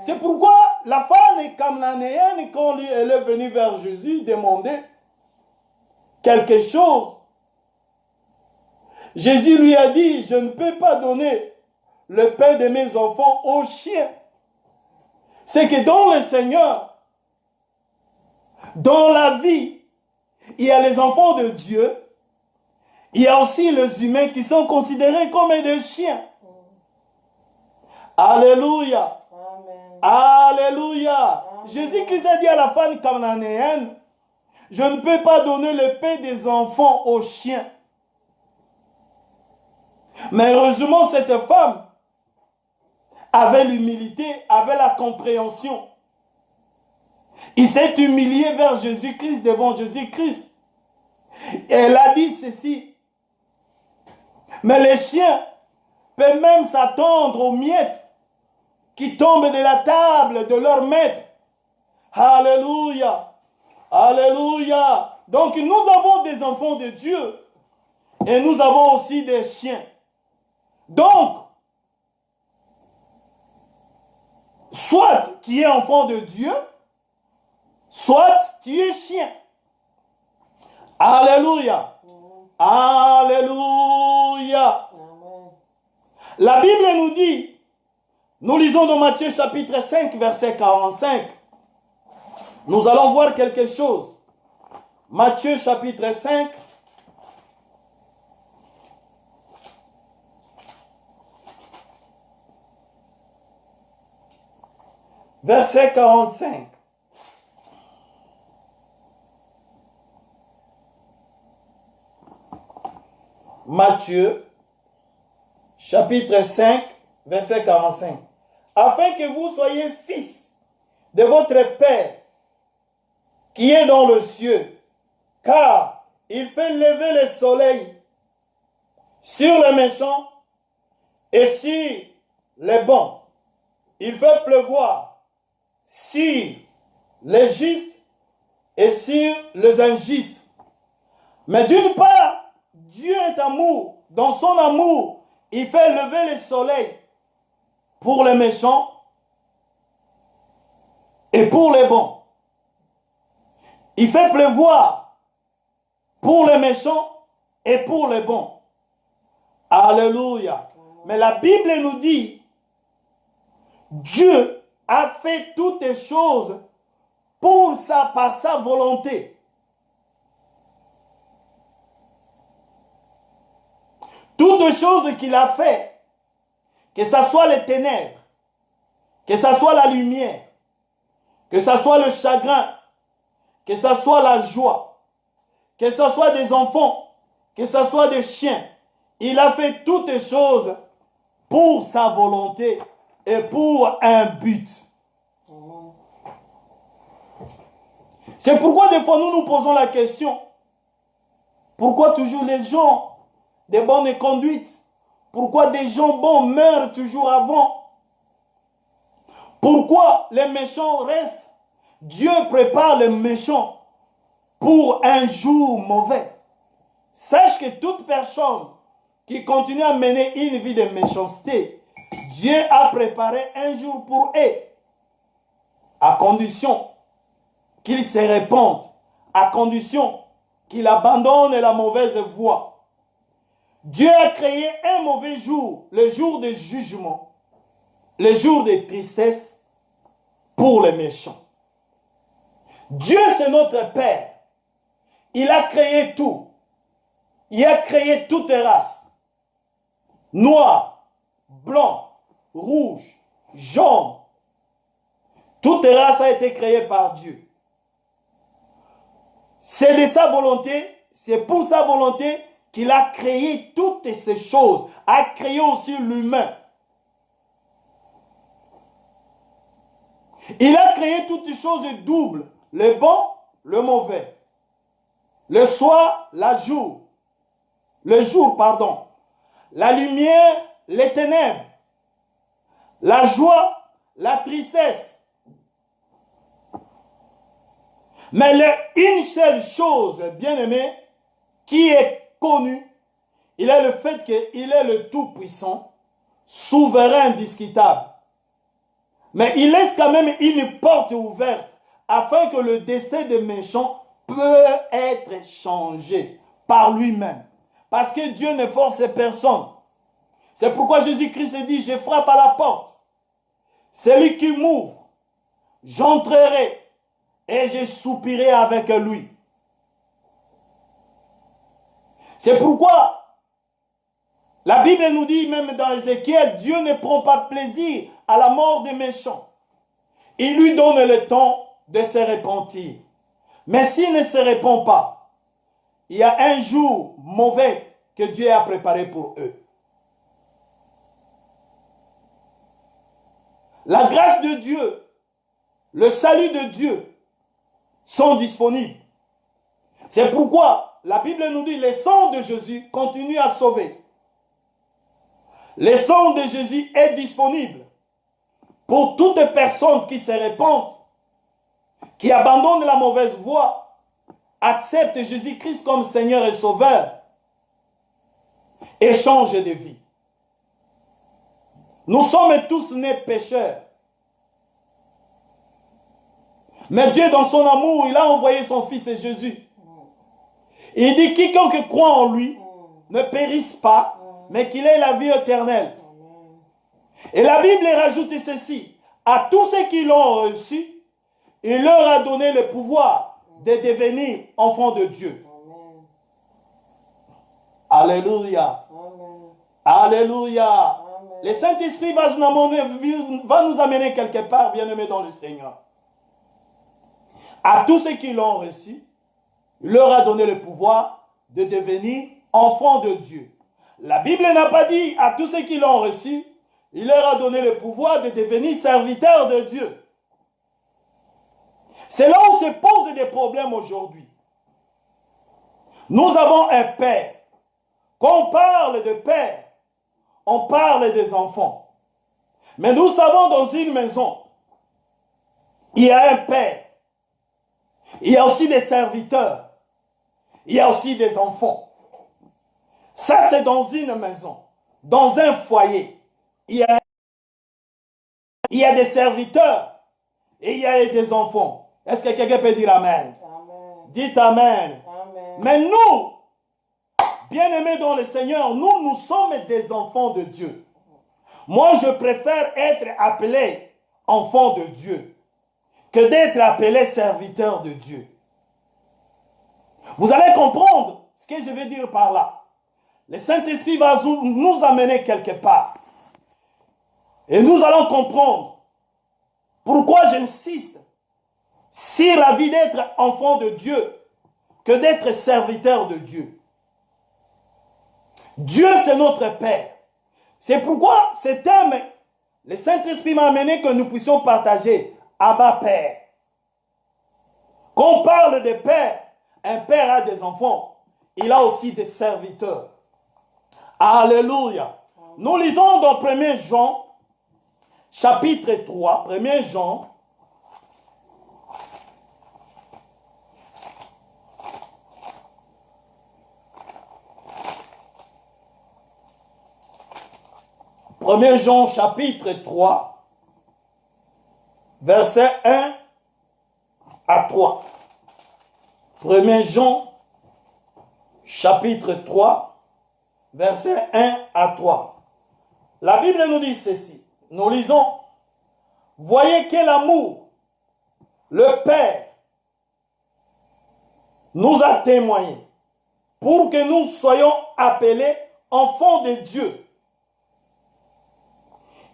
Speaker 1: C'est pourquoi la femme cananéenne, quand elle est venue vers Jésus demander quelque chose, Jésus lui a dit, je ne peux pas donner le pain de mes enfants aux chiens. C'est que dans le Seigneur, dans la vie, il y a les enfants de Dieu, il y a aussi les humains qui sont considérés comme des chiens. Alléluia.
Speaker 2: Amen.
Speaker 1: Alléluia.
Speaker 2: Amen.
Speaker 1: Jésus-Christ a dit à la femme cananéenne, je ne peux pas donner le pain des enfants aux chiens. Mais heureusement, cette femme avait l'humilité, avait la compréhension. Il s'est humilié vers Jésus-Christ, devant Jésus-Christ. Et elle a dit ceci. Mais les chiens peuvent même s'attendre aux miettes qui tombent de la table de leur maître. Alléluia. Alléluia. Donc nous avons des enfants de Dieu et nous avons aussi des chiens. Donc, soit tu es enfant de Dieu, soit tu es chien. Alléluia. Alléluia. La Bible nous dit, nous lisons dans Matthieu chapitre 5, verset 45. Nous allons voir quelque chose. Matthieu chapitre 5. Verset 45. Matthieu, chapitre 5, verset 45. Afin que vous soyez fils de votre Père qui est dans le ciel, car il fait lever le soleil sur les méchants et sur les bons. Il fait pleuvoir sur les justes et sur les injustes. Mais d'une part, Dieu est amour. Dans son amour, il fait lever le soleil pour les méchants et pour les bons. Il fait pleuvoir pour les méchants et pour les bons. Alléluia. Mais la Bible nous dit, Dieu a fait toutes les choses par sa volonté. Toutes choses qu'il a fait, que ce soit les ténèbres, que ce soit la lumière, que ce soit le chagrin, que ce soit la joie, que ce soit des enfants, que ce soit des chiens, il a fait toutes les choses pour sa volonté et pour un but. C'est pourquoi des fois nous nous posons la question, pourquoi toujours les gens de bonne conduite, pourquoi des gens bons meurent toujours avant? Pourquoi les méchants restent? Dieu prépare les méchants pour un jour mauvais. Sache que toute personne qui continue à mener une vie de méchanceté, Dieu a préparé un jour pour eux, à condition qu'ils se répandent, à condition qu'ils abandonnent la mauvaise voie. Dieu a créé un mauvais jour, le jour de jugement, le jour de tristesse pour les méchants. Dieu, c'est notre Père. Il a créé tout. Il a créé toutes les races. Noir, blanc, rouge, jaune. Toutes les races ont été créées par Dieu. C'est de sa volonté, c'est pour sa volonté qu'il a créé toutes ces choses, a créé aussi l'humain. Il a créé toutes les choses doubles, le bon, le mauvais. Le soir, le jour, la lumière, les ténèbres, la joie, la tristesse. Mais une seule chose, bien-aimé, qui est connue, il est le fait qu'il est le Tout-Puissant, souverain, indiscutable. Mais il laisse quand même une porte ouverte afin que le destin des méchants peut être changé par lui-même. Parce que Dieu ne force personne. C'est pourquoi Jésus-Christ dit, je frappe à la porte. Celui qui m'ouvre, j'entrerai et je soupirerai avec lui. C'est pourquoi la Bible nous dit, même dans Ézéchiel, Dieu ne prend pas plaisir à la mort des méchants. Il lui donne le temps de se repentir. Mais s'il ne se repent pas, il y a un jour mauvais que Dieu a préparé pour eux. La grâce de Dieu, le salut de Dieu sont disponibles. C'est pourquoi la Bible nous dit, le sang de Jésus continue à sauver. Le sang de Jésus est disponible pour toute personne qui se répand, qui abandonne la mauvaise voie, accepte Jésus-Christ comme Seigneur et Sauveur et change de vie. Nous sommes tous nés pécheurs. Mais Dieu, dans son amour, il a envoyé son Fils Jésus. Il dit, quiconque croit en lui ne périsse pas, mais qu'il ait la vie éternelle. Et la Bible rajoute ceci, à tous ceux qui l'ont reçu, il leur a donné le pouvoir de devenir enfants de Dieu. Alléluia. Alléluia. Le Saint-Esprit va nous amener quelque part, bien-aimés dans le Seigneur. À tous ceux qui l'ont reçu, il leur a donné le pouvoir de devenir enfants de Dieu. La Bible n'a pas dit à tous ceux qui l'ont reçu, il leur a donné le pouvoir de devenir serviteurs de Dieu. C'est là où se posent des problèmes aujourd'hui. Nous avons un Père. Quand on parle de père, on parle des enfants. Mais nous savons dans une maison, il y a un père. Il y a aussi des serviteurs. Il y a aussi des enfants. Ça, c'est dans une maison. Dans un foyer, il y a des serviteurs et il y a des enfants. Est-ce que quelqu'un peut dire Amen?
Speaker 2: Amen.
Speaker 1: Dites Amen.
Speaker 2: Amen.
Speaker 1: Mais nous, bien-aimés dans le Seigneur, nous sommes des enfants de Dieu. Moi, je préfère être appelé enfant de Dieu que d'être appelé serviteur de Dieu. Vous allez comprendre ce que je veux dire par là. Le Saint-Esprit va nous amener quelque part. Et nous allons comprendre pourquoi j'insiste sur la vie d'être enfant de Dieu que d'être serviteur de Dieu. Dieu, c'est notre Père. C'est pourquoi ce thème, le Saint-Esprit m'a amené que nous puissions partager. Abba Père. Quand on parle de Père, un Père a des enfants. Il a aussi des serviteurs. Alléluia. Nous lisons dans 1 Jean, chapitre 3, 1 Jean, chapitre 3, versets 1 à 3. 1 Jean, chapitre 3, versets 1 à 3. La Bible nous dit ceci. Nous lisons. Voyez quel amour le Père nous a témoigné pour que nous soyons appelés enfants de Dieu.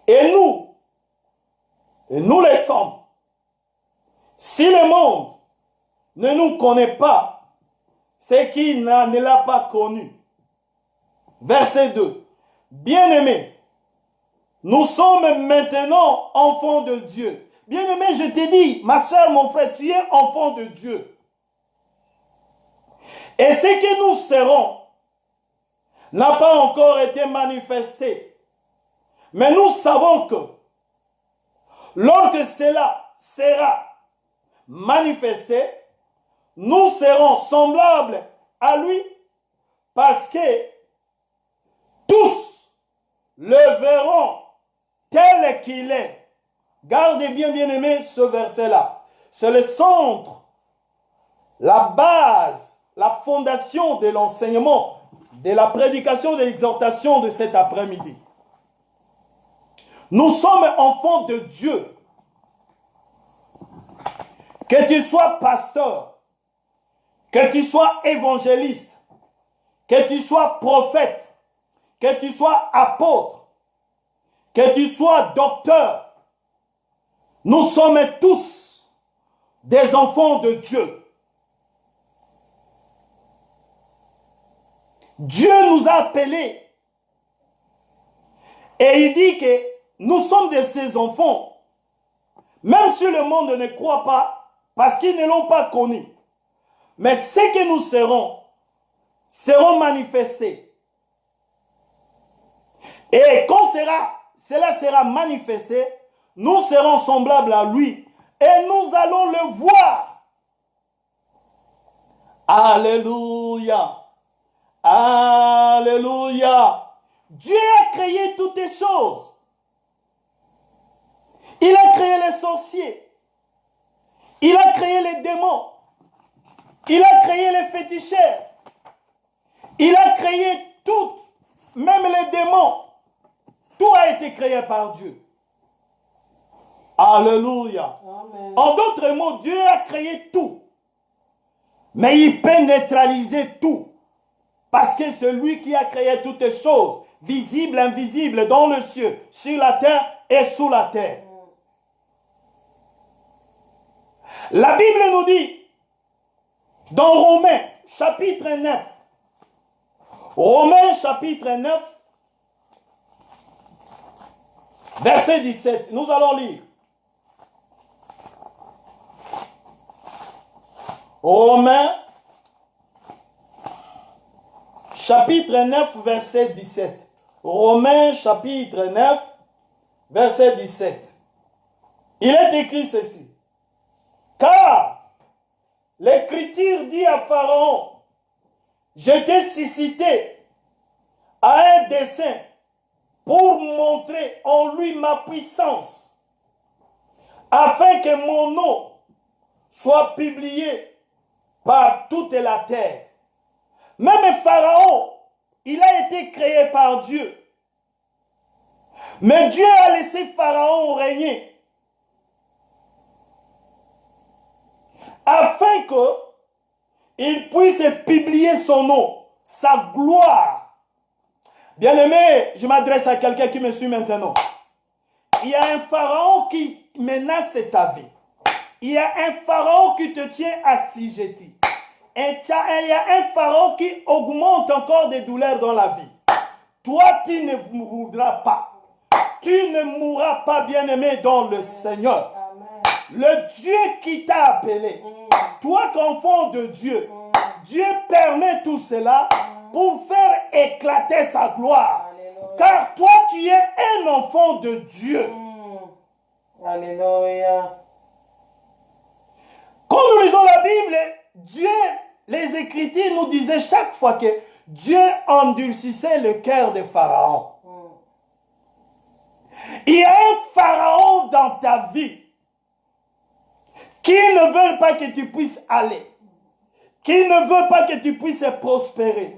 Speaker 1: Et nous les sommes. Si le monde ne nous connaît pas, c'est qu'il ne l'a pas connu. Verset 2. Bien-aimés, nous sommes maintenant enfants de Dieu. Bien-aimé, je t'ai dit, ma soeur, mon frère, tu es enfant de Dieu. Et ce que nous serons n'a pas encore été manifesté. Mais nous savons que lorsque cela sera manifesté, nous serons semblables à lui parce que tous le verront tel qu'il est. Gardez bien, bien-aimé, ce verset-là. C'est le centre, la base, la fondation de l'enseignement, de la prédication, de l'exhortation de cet après-midi. Nous sommes enfants de Dieu. Que tu sois pasteur, que tu sois évangéliste, que tu sois prophète, que tu sois apôtre, que tu sois docteur, nous sommes tous des enfants de Dieu. Dieu nous a appelés et il dit que nous sommes de ses enfants, même si le monde ne croit pas, parce qu'ils ne l'ont pas connu. Mais ce que nous seront manifestés. Et quand cela sera manifesté, nous serons semblables à lui et nous allons le voir. Alléluia. Alléluia. Dieu a créé toutes les choses. Il a créé les sorciers. Il a créé les démons. Il a créé les féticheurs. Il a créé tout, même les démons. Tout a été créé par Dieu. Alléluia.
Speaker 2: Amen.
Speaker 1: En d'autres mots, Dieu a créé tout. Mais il peut neutraliser tout. Parce que c'est lui qui a créé toutes les choses, visibles, invisibles, dans le ciel, sur la terre et sous la terre. La Bible nous dit, dans Romains, chapitre 9, Romains, chapitre 9, verset 17, nous allons lire. Romains, chapitre 9, verset 17. Romains, chapitre 9, verset 17. Il est écrit ceci. Car l'Écriture dit à Pharaon, je t'ai suscité à un dessein pour montrer en lui ma puissance, afin que mon nom soit publié par toute la terre. Même Pharaon, il a été créé par Dieu. Mais Dieu a laissé Pharaon régner afin qu'il puisse publier son nom, sa gloire. Bien-aimé, je m'adresse à quelqu'un qui me suit maintenant. Il y a un pharaon qui menace ta vie. Il y a un pharaon qui te tient assujetti. Et il y a un pharaon qui augmente encore des douleurs dans la vie. Toi, tu ne voudras pas. Tu ne mourras pas, bien-aimé, dans le Seigneur. Le Dieu qui t'a appelé, toi qu'enfant de Dieu, Dieu permet tout cela pour faire éclater sa gloire. Car toi, tu es un enfant de Dieu.
Speaker 2: Alléluia.
Speaker 1: Quand nous lisons la Bible, Dieu, les Écritures nous disaient chaque fois que Dieu endurcissait le cœur de Pharaon. Il y a un Pharaon dans ta vie qui ne veut pas que tu puisses aller, qui ne veut pas que tu puisses prospérer,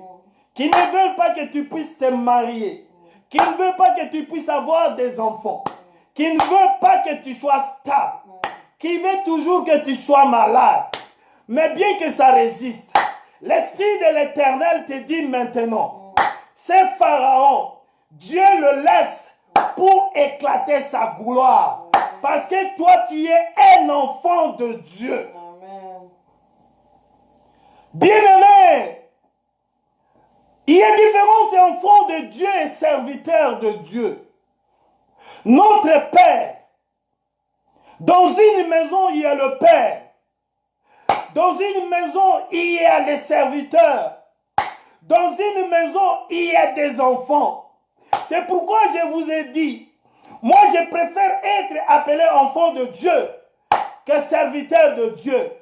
Speaker 1: qui ne veut pas que tu puisses te marier, qui ne veut pas que tu puisses avoir des enfants, qui ne veut pas que tu sois stable, qui veut toujours que tu sois malade. Mais bien que ça résiste, l'Esprit de l'Éternel te dit maintenant, c'est Pharaon, Dieu le laisse pour éclater sa gloire. Parce que toi, tu es un enfant de Dieu.
Speaker 2: Amen.
Speaker 1: Bien-aimé, il y a différence enfants de Dieu et serviteurs de Dieu. Notre Père, dans une maison, il y a le Père. Dans une maison, il y a les serviteurs. Dans une maison, il y a des enfants. C'est pourquoi je vous ai dit, moi je préfère être appelé enfant de Dieu que serviteur de Dieu.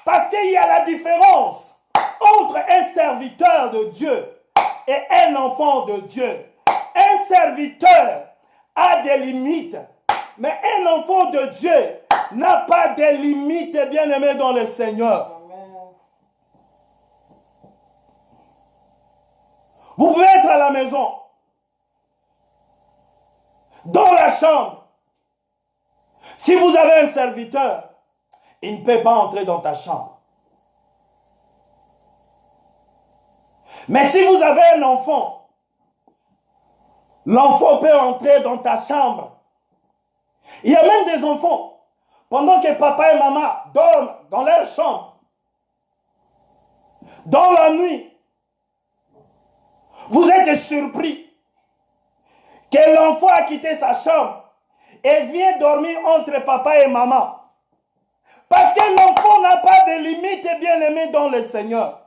Speaker 1: Parce qu'il y a la différence entre un serviteur de Dieu et un enfant de Dieu. Un serviteur a des limites, mais un enfant de Dieu n'a pas de limites, bien-aimé dans le Seigneur.
Speaker 2: Amen.
Speaker 1: Vous pouvez être à la maison, dans la chambre. Si vous avez un serviteur, il ne peut pas entrer dans ta chambre. Mais si vous avez un enfant, l'enfant peut entrer dans ta chambre. Il y a même des enfants, pendant que papa et maman dorment dans leur chambre, dans la nuit, vous êtes surpris que l'enfant a quitté sa chambre et vient dormir entre papa et maman. Parce que l'enfant n'a pas de limite, bien-aimé dans le Seigneur.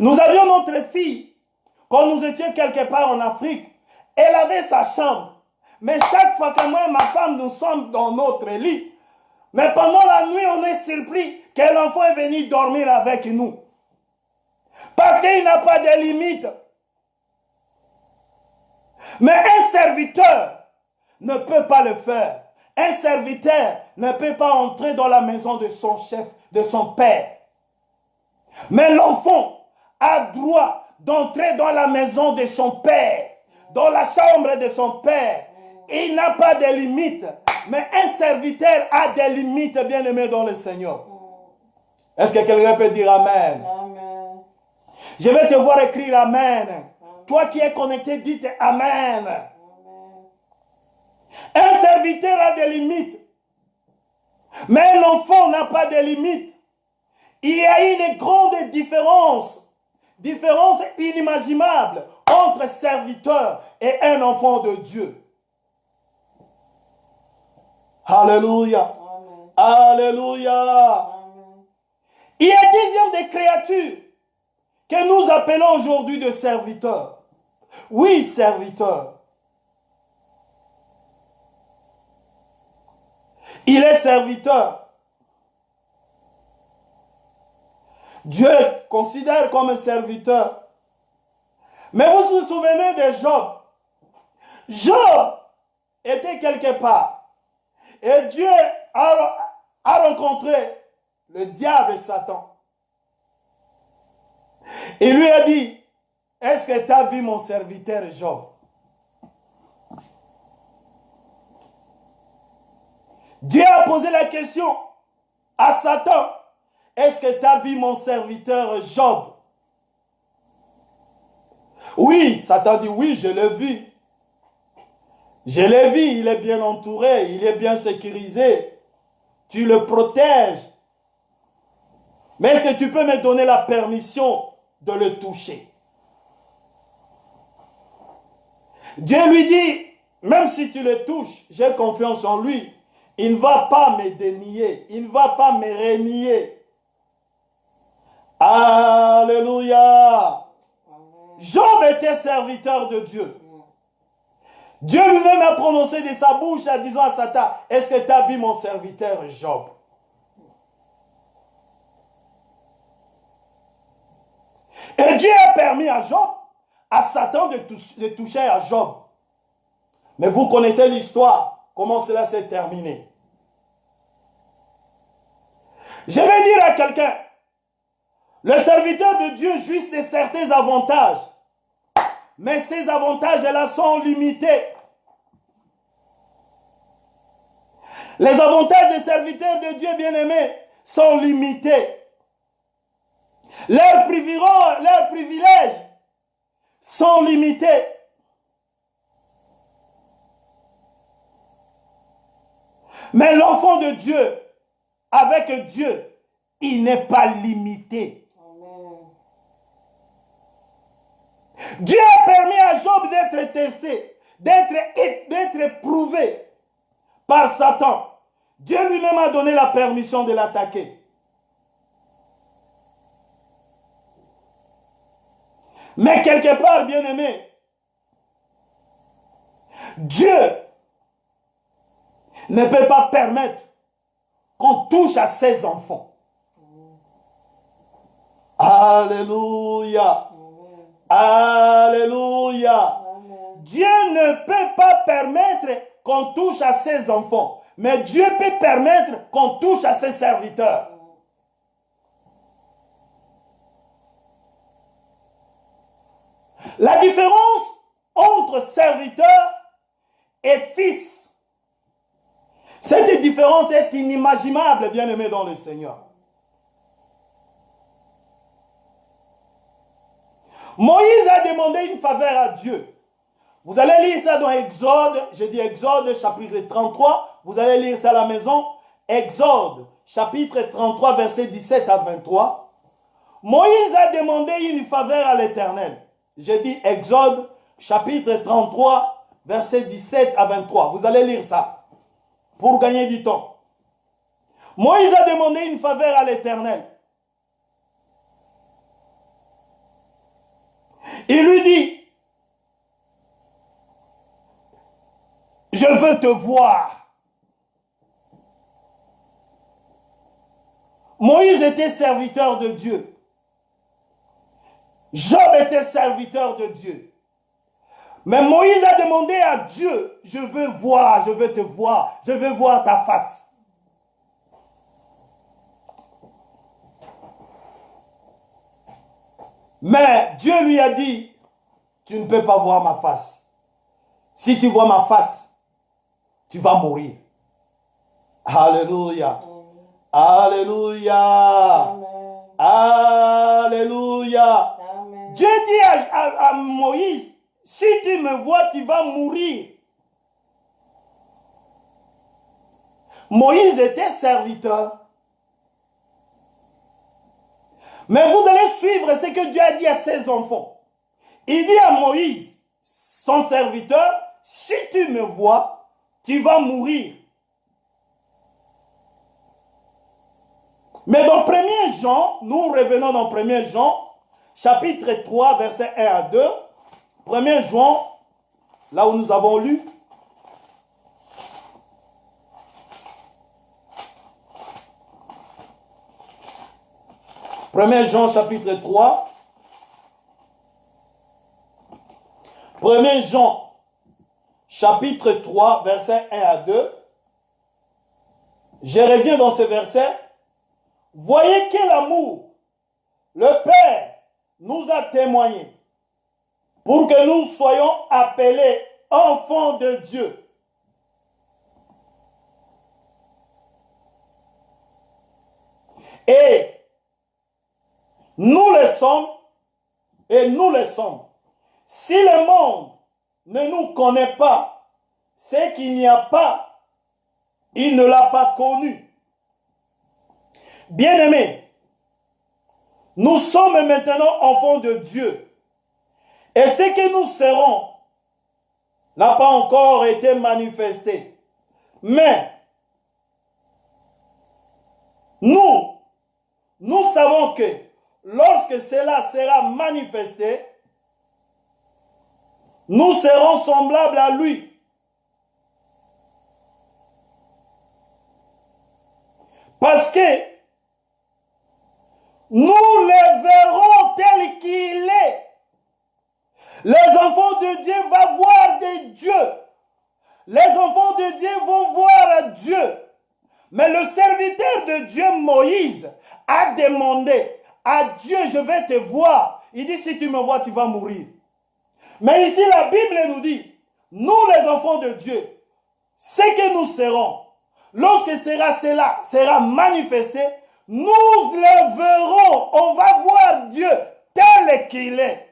Speaker 1: Nous avions notre fille, quand nous étions quelque part en Afrique, elle avait sa chambre. Mais chaque fois que moi et ma femme, nous sommes dans notre lit, mais pendant la nuit, on est surpris que l'enfant est venu dormir avec nous. Parce qu'il n'a pas de limite. Mais un serviteur ne peut pas le faire. Un serviteur ne peut pas entrer dans la maison de son chef, de son père. Mais l'enfant a droit d'entrer dans la maison de son père, dans la chambre de son père. Il n'a pas de limites. Mais un serviteur a des limites, bien-aimé dans le Seigneur. Est-ce que quelqu'un peut dire Amen?
Speaker 2: Amen.
Speaker 1: Je vais te voir écrire Amen. Toi qui es connecté, dites Amen. Un serviteur a des limites. Mais un enfant n'a pas de limites. Il y a une grande différence inimaginable entre serviteur et un enfant de Dieu. Alléluia.
Speaker 2: Amen.
Speaker 1: Alléluia.
Speaker 2: Amen.
Speaker 1: Il y a deuxième des créatures que nous appelons aujourd'hui de serviteurs. Oui, serviteurs. Il est serviteur. Dieu considère comme un serviteur. Mais vous vous souvenez de Job? Job était quelque part. Et Dieu a rencontré le diable et Satan. Il lui a dit, est-ce que tu as vu mon serviteur Job? Dieu a posé la question à Satan, est-ce que tu as vu mon serviteur Job? Oui, Satan dit, oui, je l'ai vu. Je l'ai vu, il est bien entouré, il est bien sécurisé. Tu le protèges. Mais est-ce que tu peux me donner la permission de le toucher? Dieu lui dit, même si tu le touches, j'ai confiance en lui. Il ne va pas me dénier, il ne va pas me renier. Alléluia. Job était serviteur de Dieu. Dieu lui-même a prononcé de sa bouche en disant à Satan, est-ce que tu as vu mon serviteur Job? Et Dieu a permis à Job, à Satan de toucher à Job. Mais vous connaissez l'histoire, comment cela s'est terminé. Je vais dire à quelqu'un, le serviteur de Dieu jouit de certains avantages. Mais ces avantages-là sont limités. Les avantages des serviteurs de Dieu bien-aimés sont limités. Leurs privilèges sont limités. Mais l'enfant de Dieu, avec Dieu, il n'est pas limité. Dieu a permis à Job d'être testé, d'être éprouvé par Satan. Dieu lui-même a donné la permission de l'attaquer. Mais quelque part, bien-aimé, Dieu ne peut pas permettre qu'on touche à ses enfants. Alléluia. Alléluia. Dieu ne peut pas permettre qu'on touche à ses enfants, mais Dieu peut permettre qu'on touche à ses serviteurs. La différence entre serviteur et fils, cette différence est inimaginable, bien-aimé dans le Seigneur. Moïse a demandé une faveur à Dieu. Vous allez lire ça dans Exode, je dis Exode chapitre 33, vous allez lire ça à la maison. Exode chapitre 33 verset 17 à 23. Moïse a demandé une faveur à l'Éternel. Je dis Exode chapitre 33 verset 17 à 23. Vous allez lire ça pour gagner du temps. Moïse a demandé une faveur à l'Éternel. Il lui dit, je veux te voir. Moïse était serviteur de Dieu. Job était serviteur de Dieu. Mais Moïse a demandé à Dieu, je veux voir, je veux te voir, je veux voir ta face. Mais Dieu lui a dit, tu ne peux pas voir ma face. Si tu vois ma face, tu vas mourir. Alléluia. Alléluia.
Speaker 2: Amen.
Speaker 1: Alléluia.
Speaker 2: Amen.
Speaker 1: Dieu dit à Moïse, si tu me vois, tu vas mourir. Moïse était serviteur. Mais vous allez suivre ce que Dieu a dit à ses enfants. Il dit à Moïse, son serviteur, si tu me vois, tu vas mourir. Mais dans 1er Jean, nous revenons dans 1er Jean, chapitre 3, versets 1 à 2. 1 Jean, là où nous avons lu. Premier Jean, chapitre 3. 1 Jean, chapitre 3, versets 1 à 2. Je reviens dans ce verset. Voyez quel amour le Père nous a témoigné pour que nous soyons appelés enfants de Dieu. Et nous le sommes, Si le monde ne nous connaît pas, c'est qu'il n'y a pas, il ne l'a pas connu. Bien-aimés, nous sommes maintenant enfants de Dieu. Et ce que nous serons n'a pas encore été manifesté. Mais nous savons que lorsque cela sera manifesté, nous serons semblables à lui. Parce que nous le verrons tel qu'il est. Les enfants de Dieu vont voir de Dieu. Les enfants de Dieu vont voir Dieu. Mais le serviteur de Dieu, Moïse, a demandé à Dieu, je vais te voir. Il dit, si tu me vois, tu vas mourir. Mais ici, la Bible nous dit, nous les enfants de Dieu, ce que nous serons, lorsque cela sera manifesté, nous le verrons, on va voir Dieu tel qu'il est.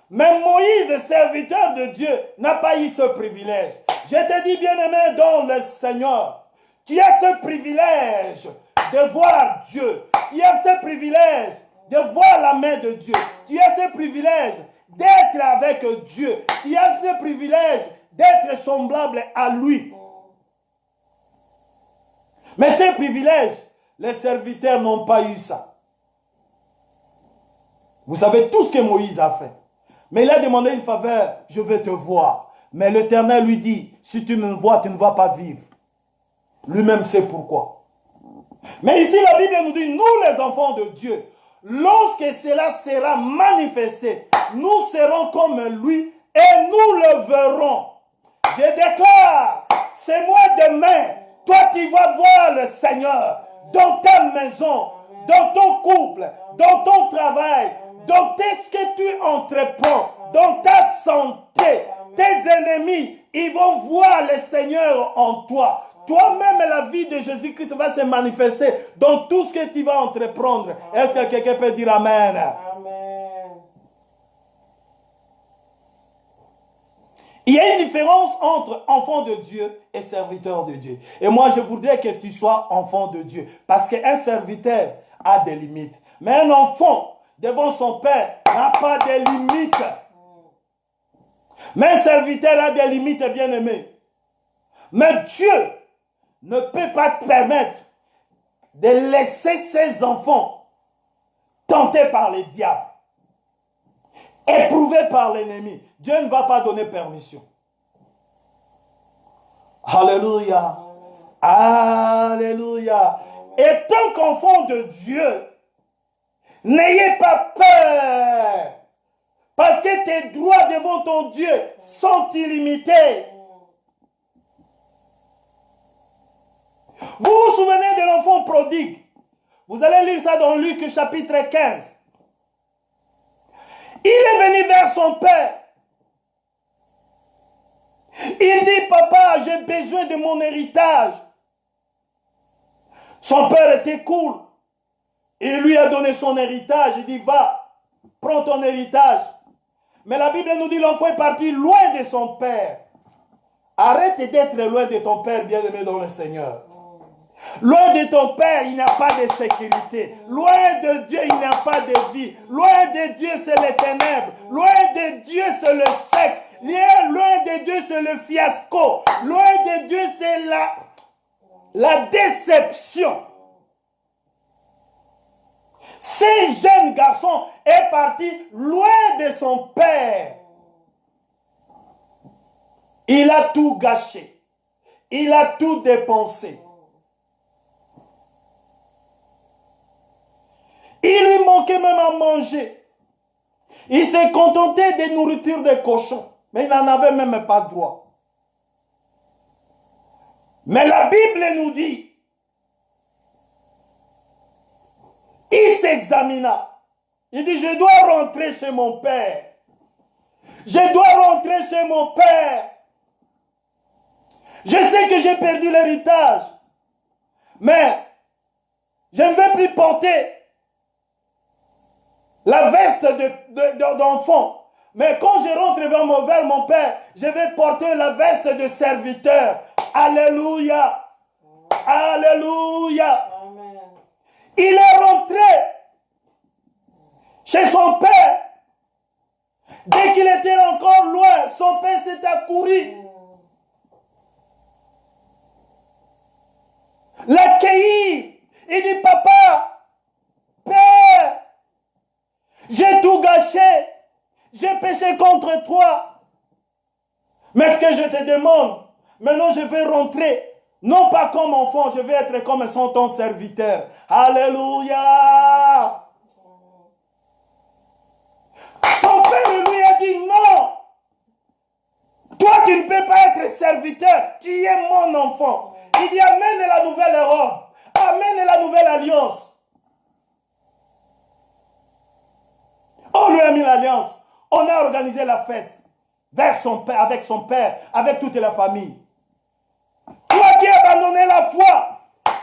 Speaker 1: Mais Moïse, serviteur de Dieu, n'a pas eu ce privilège. Je te dis, bien-aimé dans le Seigneur, tu as ce privilège de voir Dieu. Tu as ce privilège de voir la main de Dieu. Tu as ce privilège d'être avec Dieu. Tu as ce privilège d'être semblable à lui. Mais ces privilèges, les serviteurs n'ont pas eu ça. Vous savez tout ce que Moïse a fait. Mais il a demandé une faveur, je veux te voir. Mais l'Éternel lui dit, si tu me vois, tu ne vas pas vivre. Lui-même sait pourquoi. Mais ici, la Bible nous dit, nous les enfants de Dieu, lorsque cela sera manifesté, nous serons comme lui et nous le verrons. Je déclare, c'est moi demain, toi tu vas voir le Seigneur dans ta maison, dans ton couple, dans ton travail, dans tout ce que tu entreprends, dans ta santé. Tes ennemis, ils vont voir le Seigneur en toi. Toi-même, la vie de Jésus-Christ va se manifester dans tout ce que tu vas entreprendre. Est-ce que quelqu'un peut dire Amen?
Speaker 2: Amen.
Speaker 1: Il y a une différence entre enfant de Dieu et serviteur de Dieu. Et moi, je voudrais que tu sois enfant de Dieu. Parce qu'un serviteur a des limites. Mais un enfant, devant son père, n'a pas de limites. Mais un serviteur a des limites, bien-aimé. Mais Dieu ne peut pas te permettre de laisser ses enfants tentés par les diables, éprouvés par l'ennemi. Dieu ne va pas donner permission. Alléluia. Alléluia. Et tant qu'enfant de Dieu, n'ayez pas peur. Parce que tes droits devant ton Dieu sont illimités. Vous vous souvenez de l'enfant prodigue? Vous allez lire ça dans Luc chapitre 15. Il est venu vers son père. Il dit, papa, j'ai besoin de mon héritage. Son père était cool. Il lui a donné son héritage. Il dit, va, prends ton héritage. Mais la Bible nous dit, l'enfant est parti loin de son père. Arrête d'être loin de ton père, bien-aimé dans le Seigneur. Loin de ton père, il n'y a pas de sécurité. Loin de Dieu, il n'y a pas de vie. Loin de Dieu, c'est les ténèbres. Loin de Dieu, c'est le chèque. Loin de Dieu, c'est le fiasco. Loin de Dieu, c'est la déception. Ce jeune garçon est parti loin de son père. Il a tout gâché. Il a tout dépensé. Il lui manquait même à manger. Il s'est contenté des nourritures des cochons. Mais il n'en avait même pas droit. Mais la Bible nous dit, il s'examina. Il dit, je dois rentrer chez mon père. Je dois rentrer chez mon père. Je sais que j'ai perdu l'héritage. Mais je ne vais plus porter la veste d'enfant. Mais quand je rentre vers mon père, je vais porter la veste de serviteur. Alléluia. Alléluia.
Speaker 2: Amen.
Speaker 1: Il est rentré chez son père. Dès qu'il était encore loin, son père s'est accouru. L'accueillir. Il dit, papa, père, j'ai tout gâché. J'ai péché contre toi. Mais ce que je te demande, maintenant je vais rentrer. Non pas comme enfant, je vais être comme ton serviteur. Alléluia. Son père lui a dit non. Toi tu ne peux pas être serviteur. Tu es mon enfant. Il dit amène la nouvelle robe. Amène la nouvelle alliance. On lui a mis l'alliance. On a organisé la fête vers son père, avec toute la famille. Toi qui as abandonné la foi,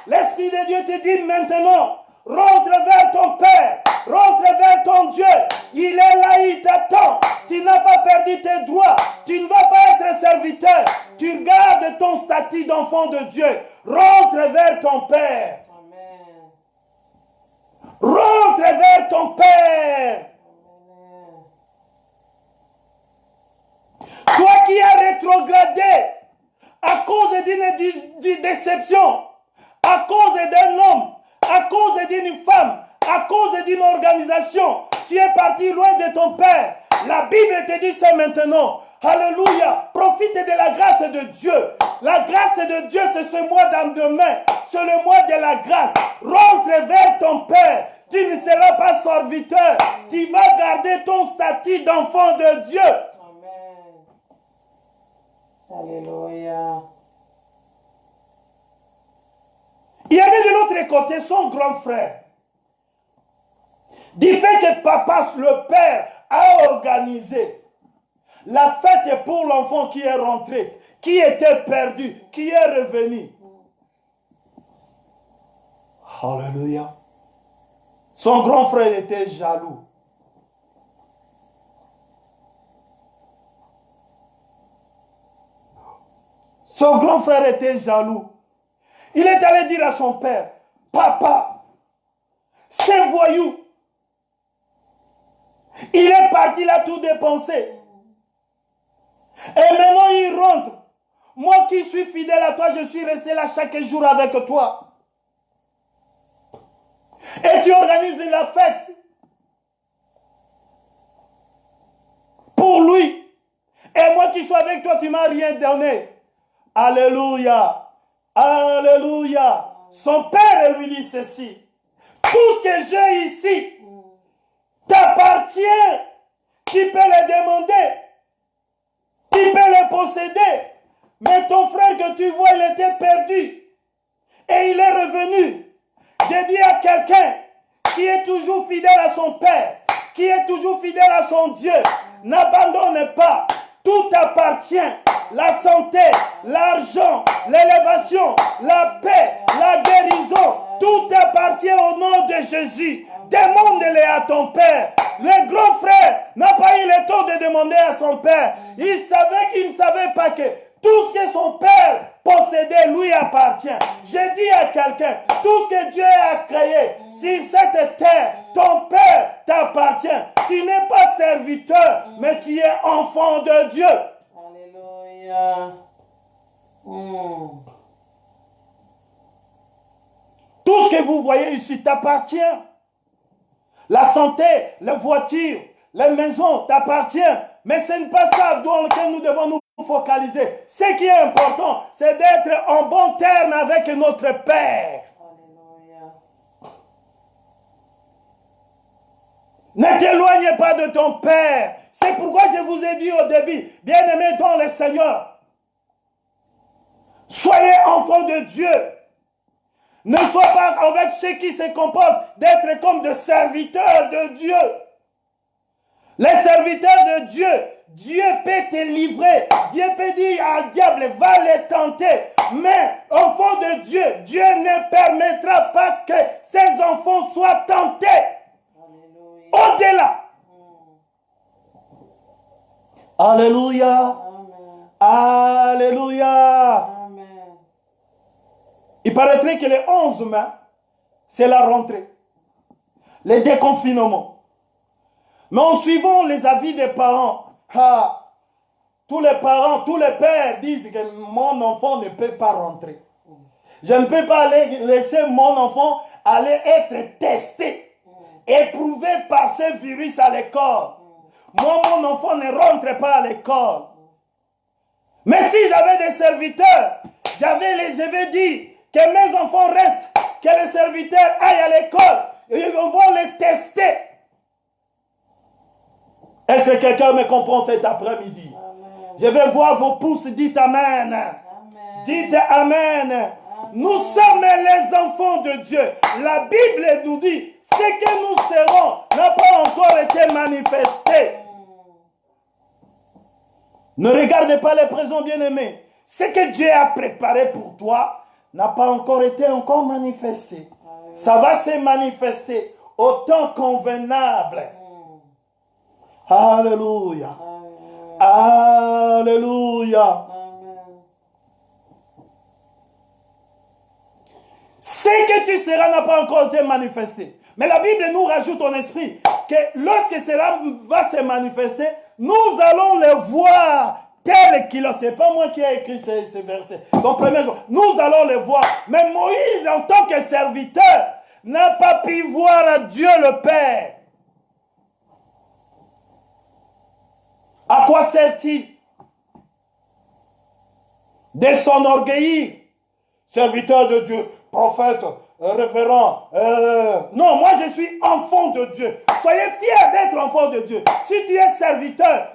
Speaker 1: l'Esprit de Dieu te dit maintenant, rentre vers ton Père, rentre vers ton Dieu. Il est là, il t'attend. Tu n'as pas perdu tes droits. Tu ne vas pas être serviteur. Tu gardes ton statut d'enfant de Dieu. Rentre vers ton Père.
Speaker 2: Amen.
Speaker 1: Rentre vers ton Père. Toi qui as rétrogradé à cause d'une déception, à cause d'un homme, à cause d'une femme, à cause d'une organisation, tu es parti loin de ton Père. La Bible te dit ça maintenant. Alléluia. Profite de la grâce de Dieu. La grâce de Dieu, c'est ce mois d'endemain. C'est le mois de la grâce. Rentre vers ton Père. Tu ne seras pas serviteur. Tu vas garder ton statut d'enfant de Dieu.
Speaker 2: Alléluia.
Speaker 1: Il y avait de l'autre côté son grand frère. Du fait que papa, le père, a organisé la fête pour l'enfant qui est rentré, qui était perdu, qui est revenu. Alléluia. Son grand frère était jaloux. Son grand frère était jaloux. Il est allé dire à son père, papa, c'est voyou. Il est parti, il a tout dépensé. Et maintenant il rentre. Moi qui suis fidèle à toi, je suis resté là chaque jour avec toi. Et tu organises la fête pour lui. Et moi qui suis avec toi, tu ne m'as rien donné. Alléluia. Alléluia. Son père lui dit ceci. Tout ce que j'ai ici t'appartient. Tu peux le demander. Tu peux le posséder. Mais ton frère que tu vois, il était perdu. Et il est revenu. J'ai dit à quelqu'un qui est toujours fidèle à son père, qui est toujours fidèle à son Dieu, n'abandonne pas. Tout appartient. La santé, l'argent, l'élévation, la paix, la guérison, tout appartient au nom de Jésus. Demande-le à ton père. Le grand frère n'a pas eu le temps de demander à son père. Il savait qu'il ne savait pas que tout ce que son père possédait lui appartient. J'ai dit à quelqu'un, tout ce que Dieu a créé sur cette terre, ton père t'appartient. Tu n'es pas serviteur, mais tu es enfant de Dieu. Tout ce que vous voyez ici t'appartient. La santé, les voitures, les maisons t'appartiennent. Mais ce n'est pas ça dans lequel nous devons nous focaliser. Ce qui est important, c'est d'être en bon terme avec notre Père. Ne t'éloigne pas de ton Père. C'est pourquoi je vous ai dit au début, bien-aimés dans le Seigneur, soyez enfants de Dieu. Ne sois pas avec ceux qui se comportent d'être comme des serviteurs de Dieu. Les serviteurs de Dieu, Dieu peut te livrer. Dieu peut dire à diable, va les tenter. Mais enfants de Dieu, Dieu ne permettra pas que ses enfants soient tentés. Au-delà. Alléluia. Alléluia.
Speaker 2: Amen.
Speaker 1: Il paraîtrait que le 11 mai, c'est la rentrée. Le déconfinement. Mais en suivant les avis des parents, tous les parents, tous les pères disent que mon enfant ne peut pas rentrer. Je ne peux pas laisser mon enfant aller être testé, éprouvé par ce virus à l'école. Moi, mon enfant ne rentre pas à l'école. Mais si j'avais des serviteurs, je vais dire que mes enfants restent, que les serviteurs aillent à l'école, et ils vont les tester. Est-ce que quelqu'un me comprend cet après-midi? Je vais voir vos pouces, dites Amen. Amen. Dites Amen. Amen. Nous sommes les enfants de Dieu. La Bible nous dit, ce que nous serons n'a pas encore été manifesté. Ne regardez pas les présents bien-aimés. Ce que Dieu a préparé pour toi n'a pas encore été manifesté. Ça va se manifester au temps convenable. Alléluia. Alléluia. Ce que tu seras n'a pas encore été manifesté. Mais la Bible nous rajoute en esprit que lorsque cela va se manifester, nous allons le voir tel qu'il est. Ce n'est pas moi qui ai écrit ces versets. Donc, premier jour, nous allons le voir. Mais Moïse, en tant que serviteur, n'a pas pu voir Dieu le Père. À quoi sert-il de s'enorgueillir? Serviteur de Dieu, prophète, révérend. Non, moi je suis enfant de Dieu. Soyez fiers d'être enfant de Dieu. Si tu es serviteur,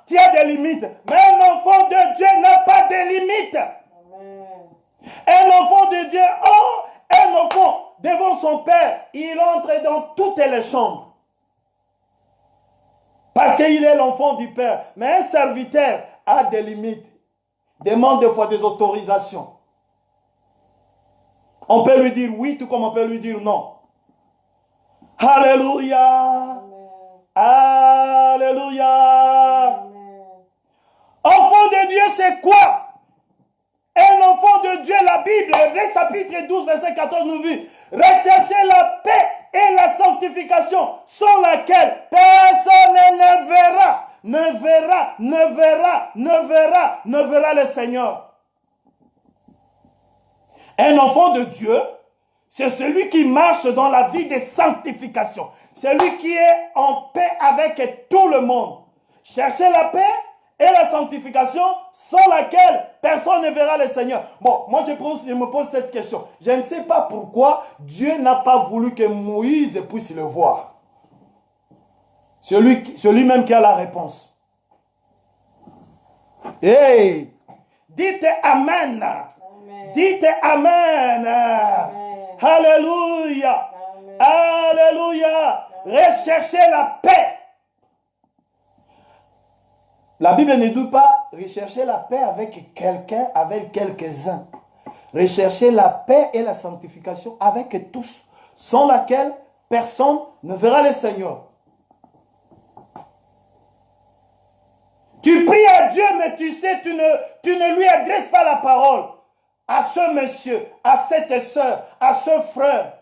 Speaker 1: tu as des limites. Mais un enfant de Dieu n'a pas de limites. Un enfant de Dieu, un enfant devant son Père, il entre dans toutes les chambres. Parce qu'il est l'enfant du Père. Mais un serviteur a des limites. Demande des fois des autorisations. On peut lui dire oui, tout comme on peut lui dire non. Alléluia. Alléluia. Enfant de Dieu, c'est quoi? Un enfant de Dieu, la Bible, le chapitre 12, verset 14 nous dit, recherchez la paix et la sanctification, sans laquelle personne ne verra le Seigneur. Un enfant de Dieu, c'est celui qui marche dans la vie de sanctification. Celui qui est en paix avec tout le monde. Cherchez la paix et la sanctification sans laquelle personne ne verra le Seigneur. Bon, moi je me pose cette question. Je ne sais pas pourquoi Dieu n'a pas voulu que Moïse puisse le voir. C'est lui-même qui a la réponse. Hey, dites Amen. Amen. Dites Amen. Amen. Alléluia. Amen. Alléluia. Recherchez la paix. La Bible ne dit pas rechercher la paix avec quelqu'un, avec quelques-uns. Rechercher la paix et la sanctification avec tous, sans laquelle personne ne verra le Seigneur. Tu pries à Dieu, mais tu sais, tu ne lui adresses pas la parole. À ce monsieur, à cette soeur, à ce frère.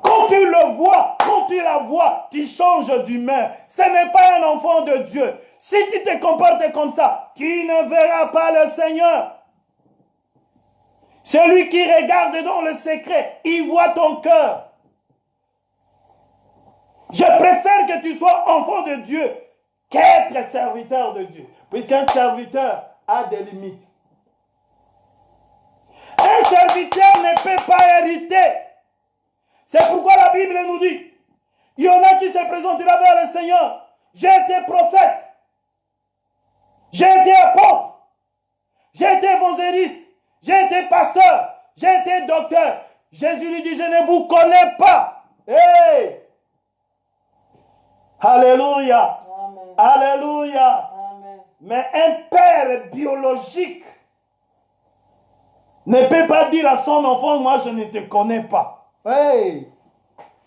Speaker 1: Quand tu le vois, quand tu la vois, tu changes d'humeur. Ce n'est pas un enfant de Dieu. Si tu te comportes comme ça, tu ne verras pas le Seigneur. Celui qui regarde dans le secret, il voit ton cœur. Je préfère que tu sois enfant de Dieu qu'être serviteur de Dieu. Puisqu'un serviteur a des limites. Un serviteur ne peut pas hériter. C'est pourquoi la Bible nous dit, il y en a qui se présentera vers le Seigneur. J'ai été prophète. J'ai été apôtre. J'ai été évangéliste. J'ai été pasteur. J'ai été docteur. Jésus lui dit, je ne vous connais pas. Hey! Alléluia.
Speaker 2: Amen.
Speaker 1: Alléluia.
Speaker 2: Amen.
Speaker 1: Mais un père biologique ne peut pas dire à son enfant, moi je ne te connais pas. Hey!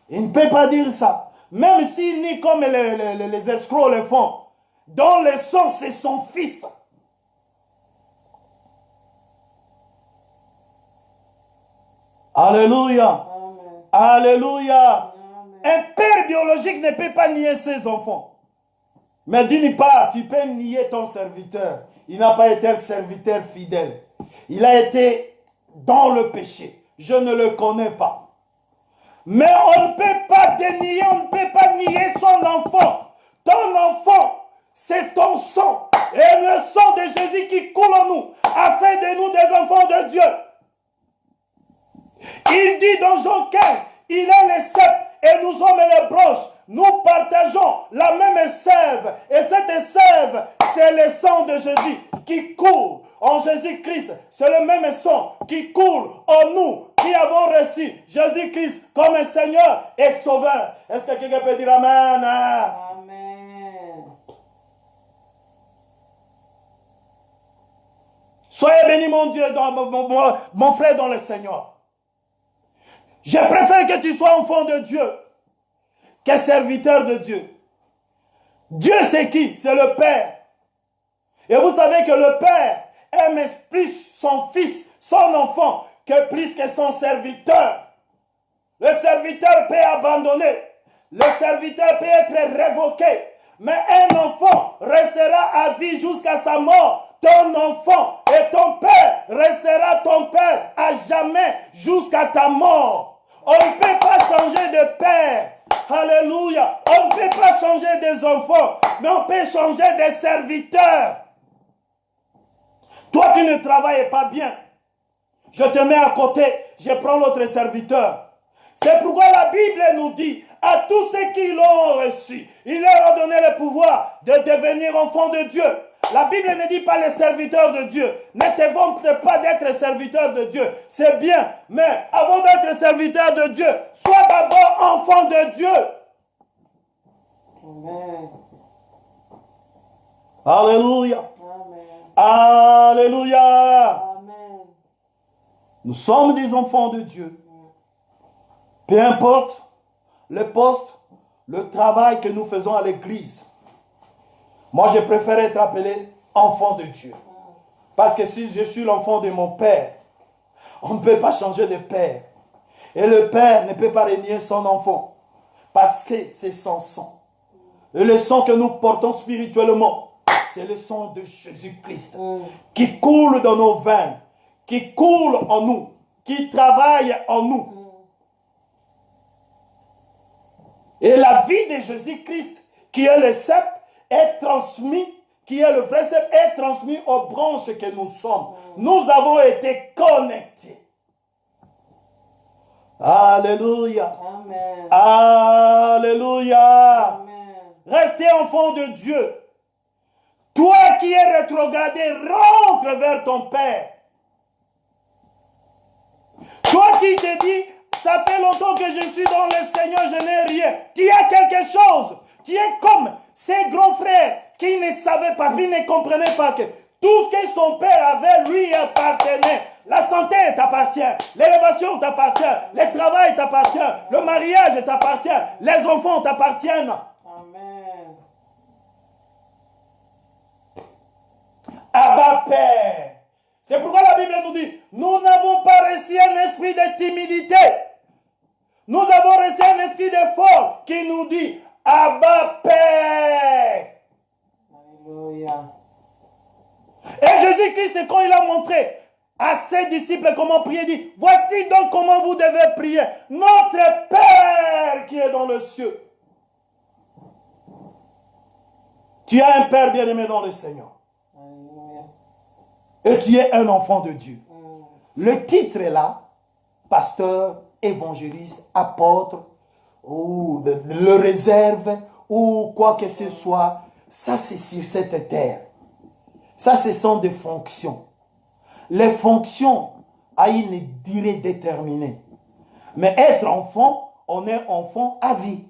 Speaker 1: Il ne peut pas dire ça. Même s'il nie comme les escrocs le font. Dans le sang, c'est son fils. Alléluia.
Speaker 2: Amen.
Speaker 1: Alléluia.
Speaker 2: Amen.
Speaker 1: Un père biologique ne peut pas nier ses enfants. Mais d'une part, tu peux nier ton serviteur. Il n'a pas été un serviteur fidèle. Il a été dans le péché. Je ne le connais pas. Mais on ne peut pas dénier, on ne peut pas nier son enfant. Ton enfant, c'est ton sang. Et le sang de Jésus qui coule en nous a fait de nous des enfants de Dieu. Il dit dans Jean 15, il est le cep et nous sommes les branches. Nous partageons la même sève. Et cette sève, c'est le sang de Jésus qui coule en Jésus-Christ. C'est le même sang qui coule en nous qui avons reçu Jésus-Christ comme Seigneur et Sauveur. Est-ce que quelqu'un peut dire Amen?
Speaker 2: Amen.
Speaker 1: Soyez bénis mon Dieu, mon frère dans le Seigneur. Je préfère que tu sois enfant de Dieu que serviteur de Dieu. Dieu c'est qui? C'est le Père. Et vous savez que le Père aime plus son fils, son enfant, que plus que son serviteur. Le serviteur peut abandonner. Le serviteur peut être révoqué. Mais un enfant restera à vie jusqu'à sa mort. Ton enfant et ton père restera ton père à jamais jusqu'à ta mort. On ne peut pas changer de père. Alléluia. On ne peut pas changer des enfants, mais on peut changer des serviteurs. Toi, tu ne travailles pas bien. Je te mets à côté, je prends l'autre serviteur. C'est pourquoi la Bible nous dit, à tous ceux qui l'ont reçu, il leur a donné le pouvoir de devenir enfants de Dieu. La Bible ne dit pas les serviteurs de Dieu. Ne te vante pas d'être serviteur de Dieu. C'est bien, mais avant d'être serviteur de Dieu, sois d'abord enfant de Dieu.
Speaker 2: Amen.
Speaker 1: Alléluia.
Speaker 2: Amen.
Speaker 1: Alléluia.
Speaker 2: Amen.
Speaker 1: Nous sommes des enfants de Dieu. Peu importe le poste, le travail que nous faisons à l'église. Moi, je préfère être appelé enfant de Dieu. Parce que si je suis l'enfant de mon père, on ne peut pas changer de père. Et le père ne peut pas renier son enfant. Parce que c'est son sang. Et le sang que nous portons spirituellement, c'est le sang de Jésus-Christ. Qui coule dans nos veines. Qui coule en nous. Qui travaille en nous. Et la vie de Jésus-Christ, qui est le cep, est transmis, qui est le vrai cep, est transmis aux branches que nous sommes. Nous avons été connectés. Alléluia.
Speaker 2: Amen.
Speaker 1: Alléluia.
Speaker 2: Amen.
Speaker 1: Restez enfant de Dieu. Toi qui es rétrogradé, rentre vers ton Père. Toi qui te dis, ça fait longtemps que je suis dans le Seigneur, je n'ai rien. Tu as quelque chose. Tu es comme ces grands frères qui ne savaient pas, qui ne comprenaient pas que tout ce que son père avait, lui appartenait. La santé t'appartient, l'élévation t'appartient, le travail t'appartient, le mariage t'appartient, les enfants t'appartiennent.
Speaker 2: Amen.
Speaker 1: Abba Père. C'est pourquoi la Bible nous dit, nous n'avons pas reçu un esprit de timidité. Nous avons reçu un esprit d'effort qui nous dit, Abba Père.
Speaker 2: Alléluia.
Speaker 1: Et Jésus-Christ, quand il a montré à ses disciples comment prier, il dit, voici donc comment vous devez prier. Notre Père qui est dans le cieux. Tu as un Père bien-aimé dans le Seigneur. Et tu es un enfant de Dieu. Le titre est là, pasteur, évangéliste, apôtre, ou le réserve, ou quoi que ce soit. Ça, c'est sur cette terre. Ça, ce sont des fonctions. Les fonctions ont une durée déterminée. Mais être enfant, on est enfant à vie.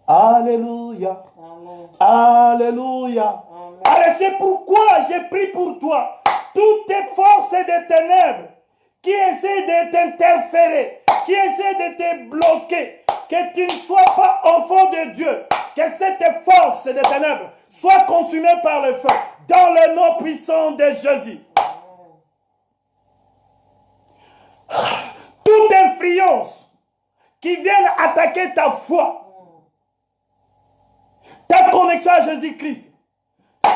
Speaker 1: Alléluia.
Speaker 2: Amen.
Speaker 1: Alléluia.
Speaker 2: Amen.
Speaker 1: Alors c'est pourquoi j'ai pris pour toi toutes tes forces des ténèbres qui essaient de t'interférer, qui essaient de te bloquer, que tu ne sois pas enfant de Dieu, que cette force des ténèbres soit consumée par le feu, dans le nom puissant de Jésus. Toute influence qui vient attaquer ta foi, ta connexion à Jésus-Christ,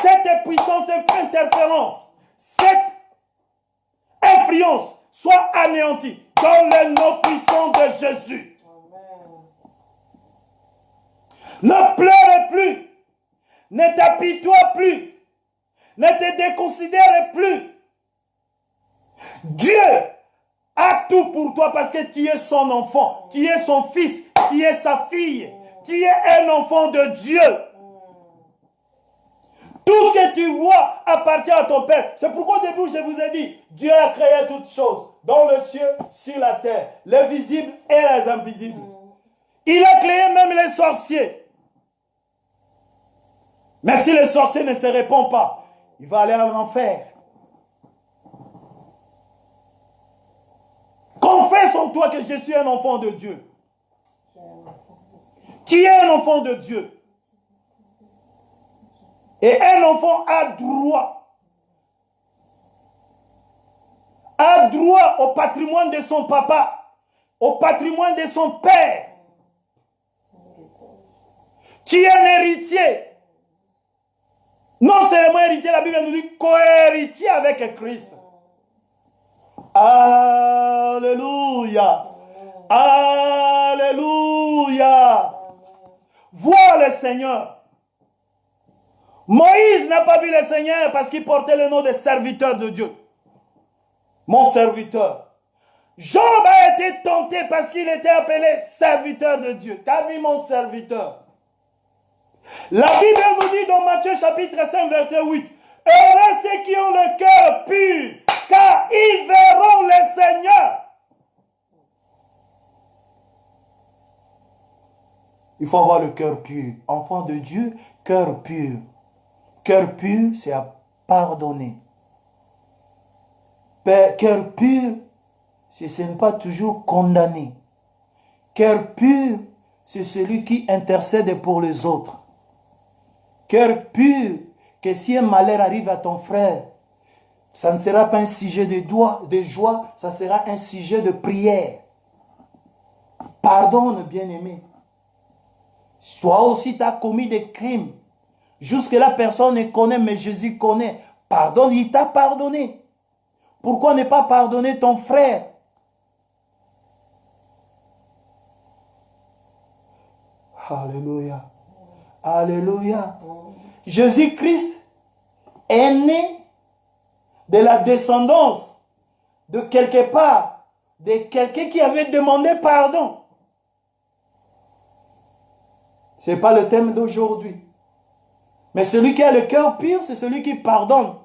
Speaker 1: cette puissance, cette interférence, cette influence soit anéantie dans le nom puissant de Jésus.
Speaker 2: Amen.
Speaker 1: Ne pleure plus, ne t'apitoie plus, ne te déconsidère plus. Dieu a tout pour toi parce que tu es son enfant, tu es son fils, tu es sa fille, tu es un enfant de Dieu. Tout ce que tu vois appartient à ton Père. C'est pourquoi au début je vous ai dit, Dieu a créé toutes choses, dans le ciel, sur la terre, les visibles et les invisibles. Il a créé même les sorciers. Mais si le sorcier ne se répond pas, il va aller en enfer. Confesse en toi que je suis un enfant de Dieu. Tu es un enfant de Dieu. Et un enfant a droit au patrimoine de son papa, au patrimoine de son père. Tu es un héritier. Non seulement héritier, la Bible nous dit co-héritier avec Christ. Alléluia. Alléluia. Vois le Seigneur. Moïse n'a pas vu le Seigneur parce qu'il portait le nom de serviteur de Dieu. Mon serviteur. Job a été tenté parce qu'il était appelé serviteur de Dieu. T'as vu mon serviteur? La Bible nous dit dans Matthieu chapitre 5 verset 8, heureux ceux qui ont le cœur pur, car ils verront le Seigneur. Il faut avoir le cœur pur. Enfant de Dieu, cœur pur. Cœur pur, c'est à pardonner. Cœur pur, ce n'est pas toujours condamner. Cœur pur, c'est celui qui intercède pour les autres. Cœur pur, que si un malheur arrive à ton frère, ça ne sera pas un sujet de joie, ça sera un sujet de prière. Pardonne, bien-aimé. Toi aussi, tu as commis des crimes. Jusque-là, personne ne connaît, mais Jésus connaît. Pardonne, il t'a pardonné. Pourquoi ne pas pardonner ton frère? Alléluia. Alléluia. Jésus-Christ est né de la descendance de quelque part, de quelqu'un qui avait demandé pardon. Ce n'est pas le thème d'aujourd'hui. Mais celui qui a le cœur pur, c'est celui qui pardonne.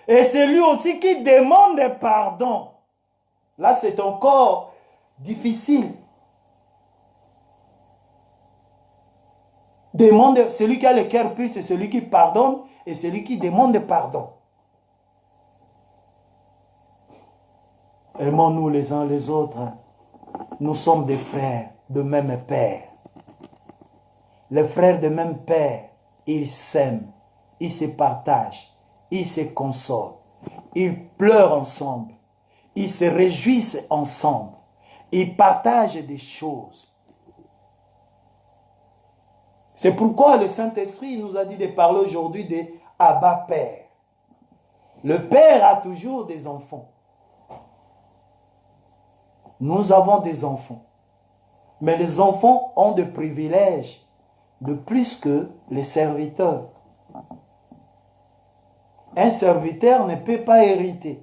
Speaker 1: Et c'est lui aussi qui demande pardon. Là, c'est encore difficile. Celui qui a le cœur pur, c'est celui qui pardonne et celui qui demande pardon. Aimons-nous les uns les autres. Nous sommes des frères de même père. Les frères de même père, ils s'aiment, ils se partagent, ils se consolent, ils pleurent ensemble, ils se réjouissent ensemble, ils partagent des choses. C'est pourquoi le Saint-Esprit nous a dit de parler aujourd'hui de Abba Père. Le Père a toujours des enfants. Nous avons des enfants. Mais les enfants ont des privilèges de plus que les serviteurs. Un serviteur ne peut pas hériter,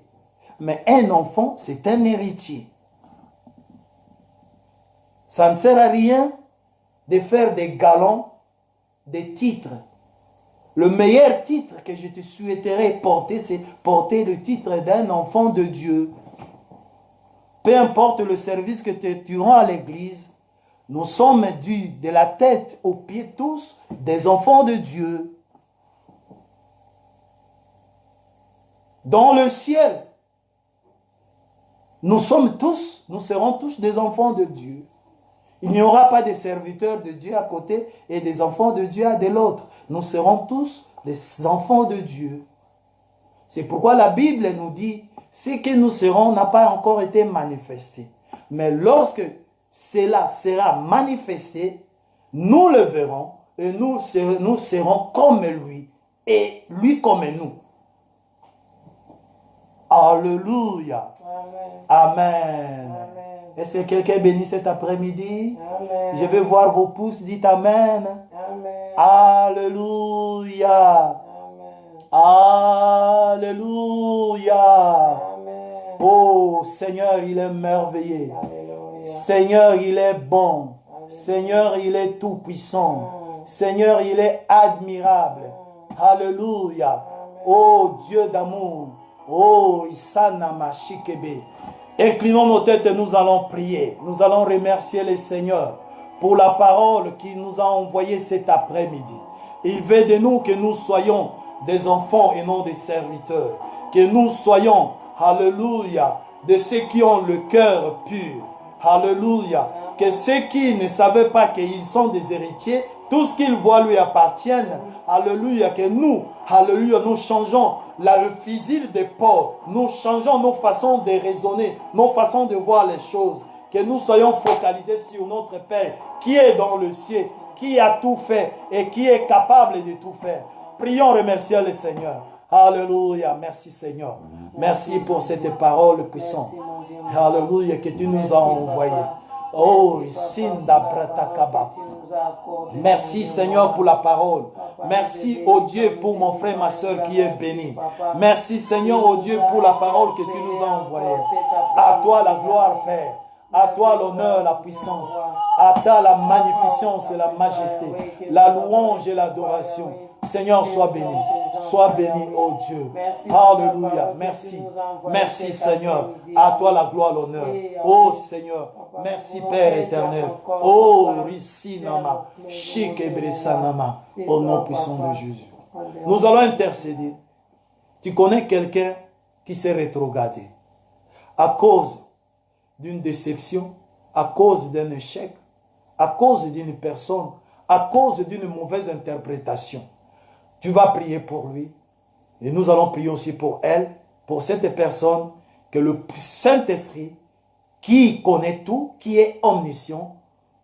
Speaker 1: mais un enfant, c'est un héritier. Ça ne sert à rien de faire des galons, des titres. Le meilleur titre que je te souhaiterais porter, c'est porter le titre d'un enfant de Dieu. Peu importe le service que tu rends à l'église, nous sommes de la tête aux pieds tous des enfants de Dieu. Dans le ciel, nous serons tous des enfants de Dieu. Il n'y aura pas de serviteurs de Dieu à côté et des enfants de Dieu à de l'autre. Nous serons tous des enfants de Dieu. C'est pourquoi la Bible nous dit, ce que nous serons n'a pas encore été manifesté. Mais lorsque cela sera manifesté, nous le verrons et nous serons comme lui et lui comme nous. Alléluia. Amen. Amen. Est-ce que quelqu'un bénit cet après-midi? Je vais voir vos pouces. Dites Amen. Amen. Alléluia. Amen. Alléluia. Amen. Oh Seigneur, il est merveilleux. Alléluia. Seigneur, il est bon. Alléluia. Seigneur, il est tout puissant. Seigneur, il est admirable. Alléluia. Amen. Oh Dieu d'amour. Oh, Isana Mashikebe. Inclinons nos têtes et nous allons prier. Nous allons remercier le Seigneur pour la parole qu'il nous a envoyée cet après-midi. Il veut de nous que nous soyons des enfants et non des serviteurs. Que nous soyons, alléluia, de ceux qui ont le cœur pur. Alléluia. Que ceux qui ne savaient pas qu'ils sont des héritiers, tout ce qu'ils voient lui appartiennent. Alléluia. Que nous, alléluia, nous changeons le fusil des porcs. Nous changeons nos façons de raisonner, nos façons de voir les choses. Que nous soyons focalisés sur notre Père qui est dans le ciel, qui a tout fait et qui est capable de tout faire. Prions, remercions le Seigneur. Alléluia. Merci Seigneur. Merci pour cette parole puissante. Alléluia que tu nous as envoyée. Oh, Sinda Bratakaba. Merci Seigneur pour la parole. Merci oh Dieu pour mon frère, ma soeur qui est béni. Merci Seigneur oh Dieu pour la parole que tu nous as envoyée. À toi la gloire Père. À toi l'honneur, la puissance. À toi la magnificence et la majesté. La louange et l'adoration. Seigneur, sois béni. Sois béni, oh Dieu. Alléluia. Merci. Merci, Seigneur. À toi la gloire, l'honneur. Oh Seigneur. Merci, Père éternel. Oh, Rissinama. Shikebresanama. Au nom puissant de Jésus. Nous allons intercéder. Tu connais quelqu'un qui s'est rétrogradé à cause d'une déception, à cause d'un échec, à cause d'une personne, à cause d'une mauvaise interprétation. Tu vas prier pour lui et nous allons prier aussi pour elle, pour cette personne, que le Saint-Esprit qui connaît tout, qui est omniscient,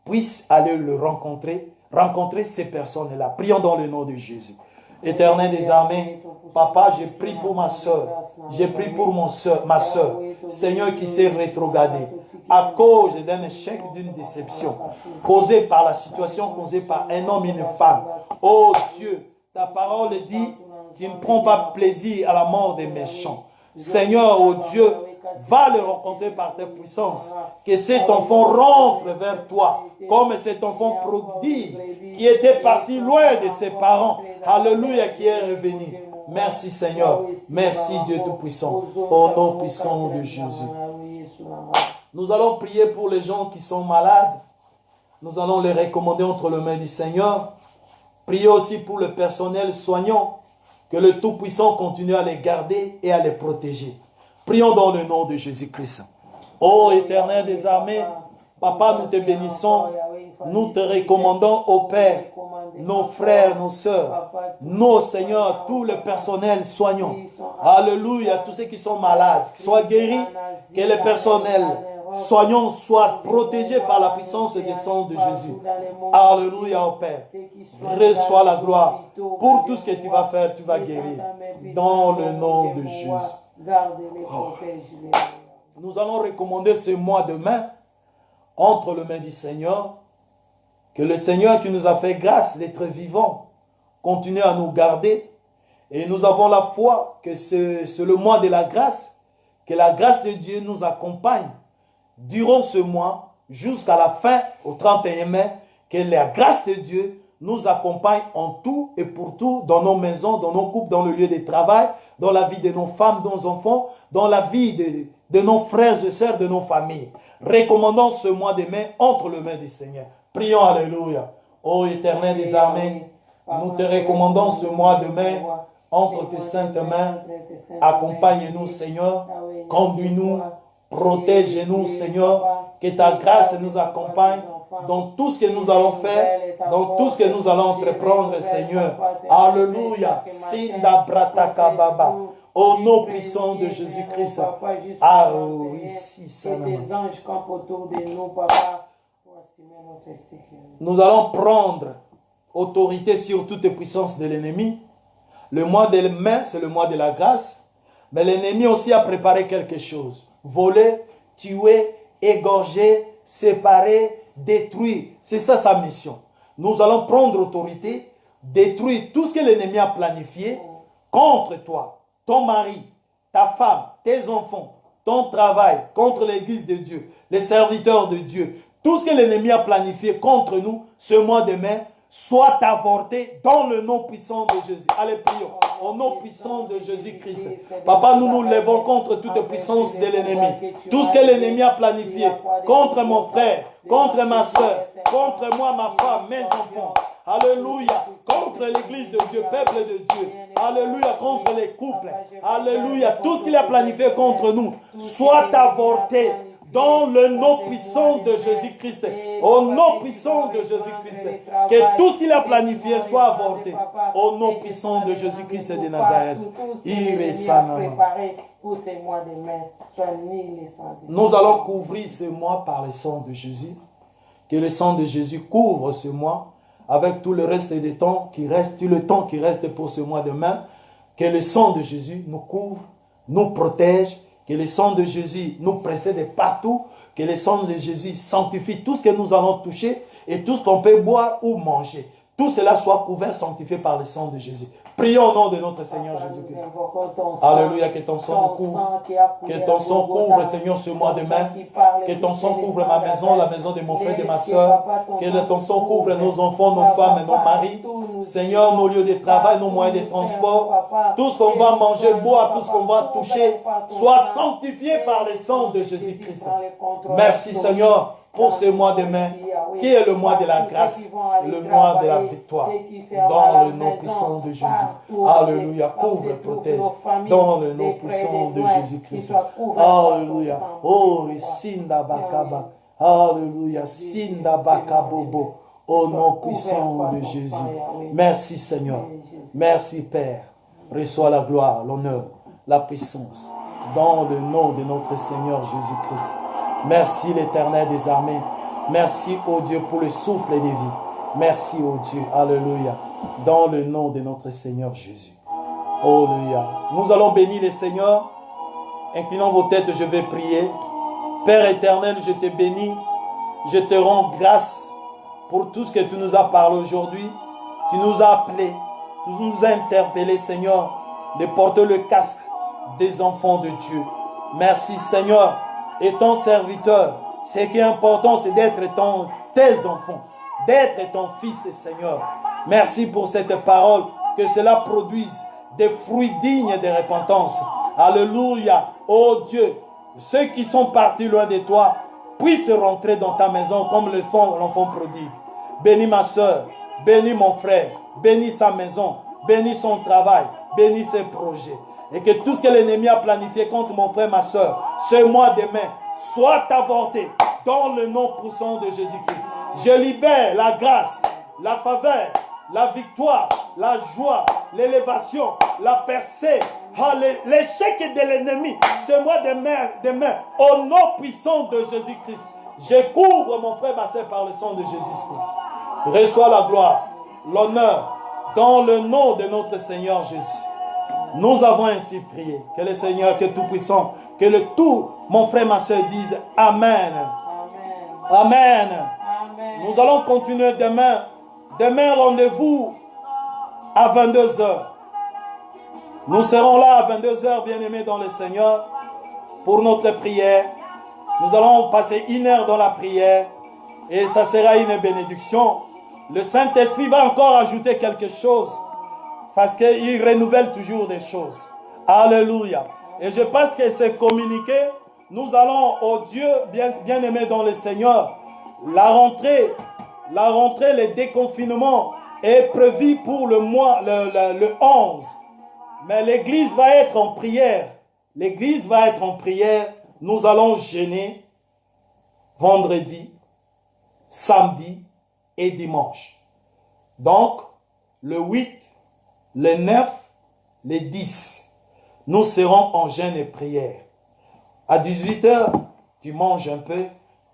Speaker 1: puisse aller le rencontrer ces personnes-là. Prions dans le nom de Jésus. Éternel des armées, Papa, je prie pour ma soeur, je prie pour ma soeur, Seigneur qui s'est rétrogradée à cause d'un échec, d'une déception, causée par la situation, causée par un homme et une femme. Oh Dieu, ta parole dit, tu ne prends pas plaisir à la mort des méchants. Seigneur, oh Dieu, va le rencontrer par ta puissance. Que cet enfant rentre vers toi, comme cet enfant prodigue qui était parti loin de ses parents. Alléluia, qui est revenu. Merci Seigneur. Merci Dieu Tout-Puissant. Au nom puissant de Jésus. Nous allons prier pour les gens qui sont malades. Nous allons les recommander entre les mains du Seigneur. Priez aussi pour le personnel soignant. Que le Tout-Puissant continue à les garder et à les protéger. Prions dans le nom de Jésus-Christ. Ô Éternel des armées, Papa, nous te bénissons. Nous te recommandons au Père, nos frères, nos sœurs, nos seigneurs, tout le personnel soignant. Alléluia, tous ceux qui sont malades, qu'ils soient guéris, que le personnel soignant soit protégé par la puissance du sang de Jésus. Alléluia au Père. Reçois la gloire. Pour tout ce que tu vas faire, tu vas guérir. Dans le nom de Jésus. Oh. Nous allons recommander ce mois de mai entre les mains du Seigneur. Que le Seigneur qui nous a fait grâce d'être vivants continue à nous garder. Et nous avons la foi que c'est le mois de la grâce, que la grâce de Dieu nous accompagne durant ce mois jusqu'à la fin, au 31 mai, que la grâce de Dieu nous accompagne en tout et pour tout, dans nos maisons, dans nos couples, dans le lieu de travail, dans la vie de nos femmes, de nos enfants, dans la vie de nos frères et sœurs, de nos familles. Recommandons ce mois de mai entre les mains du Seigneur. Prions, alléluia. Ô Éternel des armées, nous te recommandons ce mois de mai entre tes saintes mains. Accompagne-nous, Seigneur. Conduis-nous. Protège-nous, Seigneur. Que ta grâce nous accompagne dans tout ce que nous allons faire, dans tout ce que nous allons entreprendre, Seigneur. Alléluia. Sinda brataka baba. Au nom puissant de Jésus-Christ. Ah oui, si, ça. Nous allons prendre autorité sur toute puissance de l'ennemi. Le mois de mai, c'est le mois de la grâce. Mais l'ennemi aussi a préparé quelque chose. Voler, tuer, égorger, séparer, détruire. C'est ça sa mission. Nous allons prendre autorité, détruire tout ce que l'ennemi a planifié contre toi, ton mari, ta femme, tes enfants, ton travail, contre l'église de Dieu, les serviteurs de Dieu. Tout ce que l'ennemi a planifié contre nous ce mois de mai, soit avorté dans le nom puissant de Jésus. Allez, prions. Au nom puissant de Jésus-Christ. Papa, nous nous levons contre toute puissance de l'ennemi. Tout ce que l'ennemi a planifié contre mon frère, contre ma soeur, contre moi, ma femme, mes enfants. Alléluia. Contre l'église de Dieu, peuple de Dieu. Alléluia. Contre les couples. Alléluia. Tout ce qu'il a planifié contre nous, soit avorté dans le nom puissant de Jésus-Christ. Au nom puissant de Jésus-Christ. Que tout ce qu'il a planifié soit avorté. Au nom puissant de Jésus-Christ de Nazareth. Nous allons couvrir ce mois par le sang de Jésus. Que le sang de Jésus couvre ce mois avec tout le reste des temps qui reste, tout le temps qui reste pour ce mois de mai. Que le sang de Jésus nous couvre, nous protège. Que le sang de Jésus nous précède partout. Que le sang de Jésus sanctifie tout ce que nous allons toucher et tout ce qu'on peut boire ou manger. Tout cela soit couvert, sanctifié par le sang de Jésus. Prions au nom de notre Seigneur Jésus-Christ. Alléluia, que ton sang nous couvre. Que ton sang couvre, Seigneur, ce mois de mai. Que ton sang couvre ma maison, la maison de mon frère et de ma soeur. Que ton sang couvre nos enfants, nos femmes et nos maris. Seigneur, nos lieux de travail, nos moyens de transport. Tout ce qu'on va manger, boire, tout ce qu'on va toucher, soit sanctifié par le sang de Jésus-Christ. Merci, Seigneur, pour ce mois de mai, qui est le mois de la grâce, le mois de la victoire, dans le nom puissant de Jésus. Alléluia, couvre et protège, dans le nom puissant de Jésus-Christ. Alléluia, oh, Sinda Bakaba, Alléluia, Sinda Bakabobo, au nom puissant de Jésus. Merci Seigneur, merci Père, reçois la gloire, l'honneur, la puissance, dans le nom de notre Seigneur Jésus-Christ. Merci l'Éternel des armées. Merci, ô Dieu, pour le souffle de vie. Merci, ô Dieu. Alléluia. Dans le nom de notre Seigneur Jésus. Alléluia. Nous allons bénir le Seigneur. Inclinons vos têtes, je vais prier. Père éternel, je te bénis. Je te rends grâce pour tout ce que tu nous as parlé aujourd'hui. Tu nous as appelés. Tu nous as interpellés, Seigneur, de porter le casque des enfants de Dieu. Merci, Seigneur. Et ton serviteur, ce qui est important, c'est d'être tes enfants, d'être ton fils, Seigneur. Merci pour cette parole, que cela produise des fruits dignes de repentance. Alléluia. Oh Dieu, ceux qui sont partis loin de toi puissent rentrer dans ta maison comme le font l'enfant prodigue. Bénis ma soeur, bénis mon frère, bénis sa maison, bénis son travail, bénis ses projets. Et que tout ce que l'ennemi a planifié contre mon frère, ma soeur, ce mois de mai, soit avorté dans le nom puissant de Jésus-Christ. Je libère la grâce, la faveur, la victoire, la joie, l'élévation, la percée, l'échec de l'ennemi. Ce mois de mai, au nom puissant de Jésus-Christ. Je couvre mon frère, ma soeur, par le sang de Jésus-Christ. Reçois la gloire, l'honneur, dans le nom de notre Seigneur Jésus. Nous avons ainsi prié. Que le Seigneur, que Tout-Puissant, que le tout, mon frère, ma soeur, dise Amen. Amen. Amen. Nous allons continuer demain. Demain, rendez-vous à 22h. Nous serons là à 22h, bien-aimés dans le Seigneur, pour notre prière. Nous allons passer 1 heure dans la prière et ça sera une bénédiction. Le Saint-Esprit va encore ajouter quelque chose parce qu'il renouvelle toujours des choses. Alléluia. Et je pense que c'est communiqué. Nous allons au Dieu bien-aimé dans le Seigneur. La rentrée, le déconfinement est prévu pour le mois, le 11. Mais l'église va être en prière. L'église va être en prière. Nous allons jeûner vendredi, samedi et dimanche. Donc, le 8, le 9, le 10, nous serons en jeûne et prière. À 18h, tu manges un peu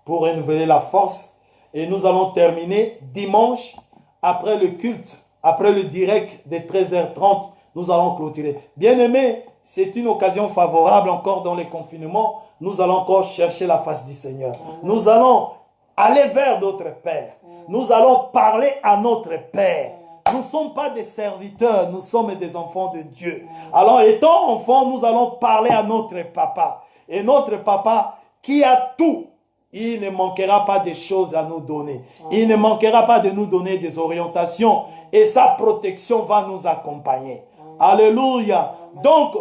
Speaker 1: pour renouveler la force. Et nous allons terminer dimanche, après le culte, après le direct de 13h30, nous allons clôturer. Bien-aimés, c'est une occasion favorable encore dans les confinements. Nous allons encore chercher la face du Seigneur. Nous allons aller vers notre Père. Nous allons parler à notre Père. Nous ne sommes pas des serviteurs, nous sommes des enfants de Dieu. Alors, étant enfants, nous allons parler à notre Papa. Et notre Papa qui a tout, il ne manquera pas de choses à nous donner. Il ne manquera pas de nous donner des orientations. Et sa protection va nous accompagner. Alléluia. Donc,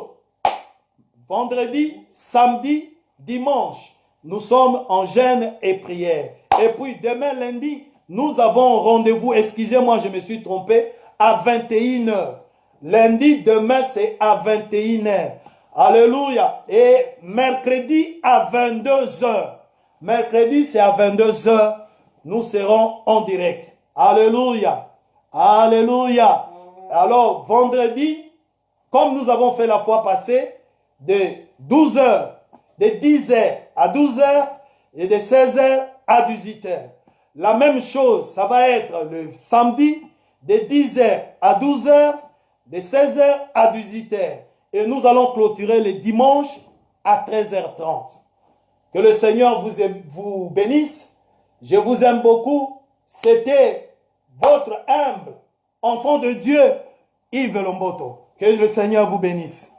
Speaker 1: vendredi, samedi, dimanche, nous sommes en jeûne et prière. Et puis demain, lundi, nous avons rendez-vous, excusez-moi, je me suis trompé, à 21h. Lundi, demain, c'est à 21h. Alléluia. Et mercredi, à 22h. Mercredi, c'est à 22h. Nous serons en direct. Alléluia. Alléluia. Alors, vendredi, comme nous avons fait la fois passée, de 12h, de 10h à 12h et de 16h à 18h. La même chose, ça va être le samedi, de 10h à 12h, de 16h à 18h. Et nous allons clôturer le dimanche à 13h30. Que le Seigneur vous bénisse. Je vous aime beaucoup. C'était votre humble enfant de Dieu, Yves Lomboto. Que le Seigneur vous bénisse.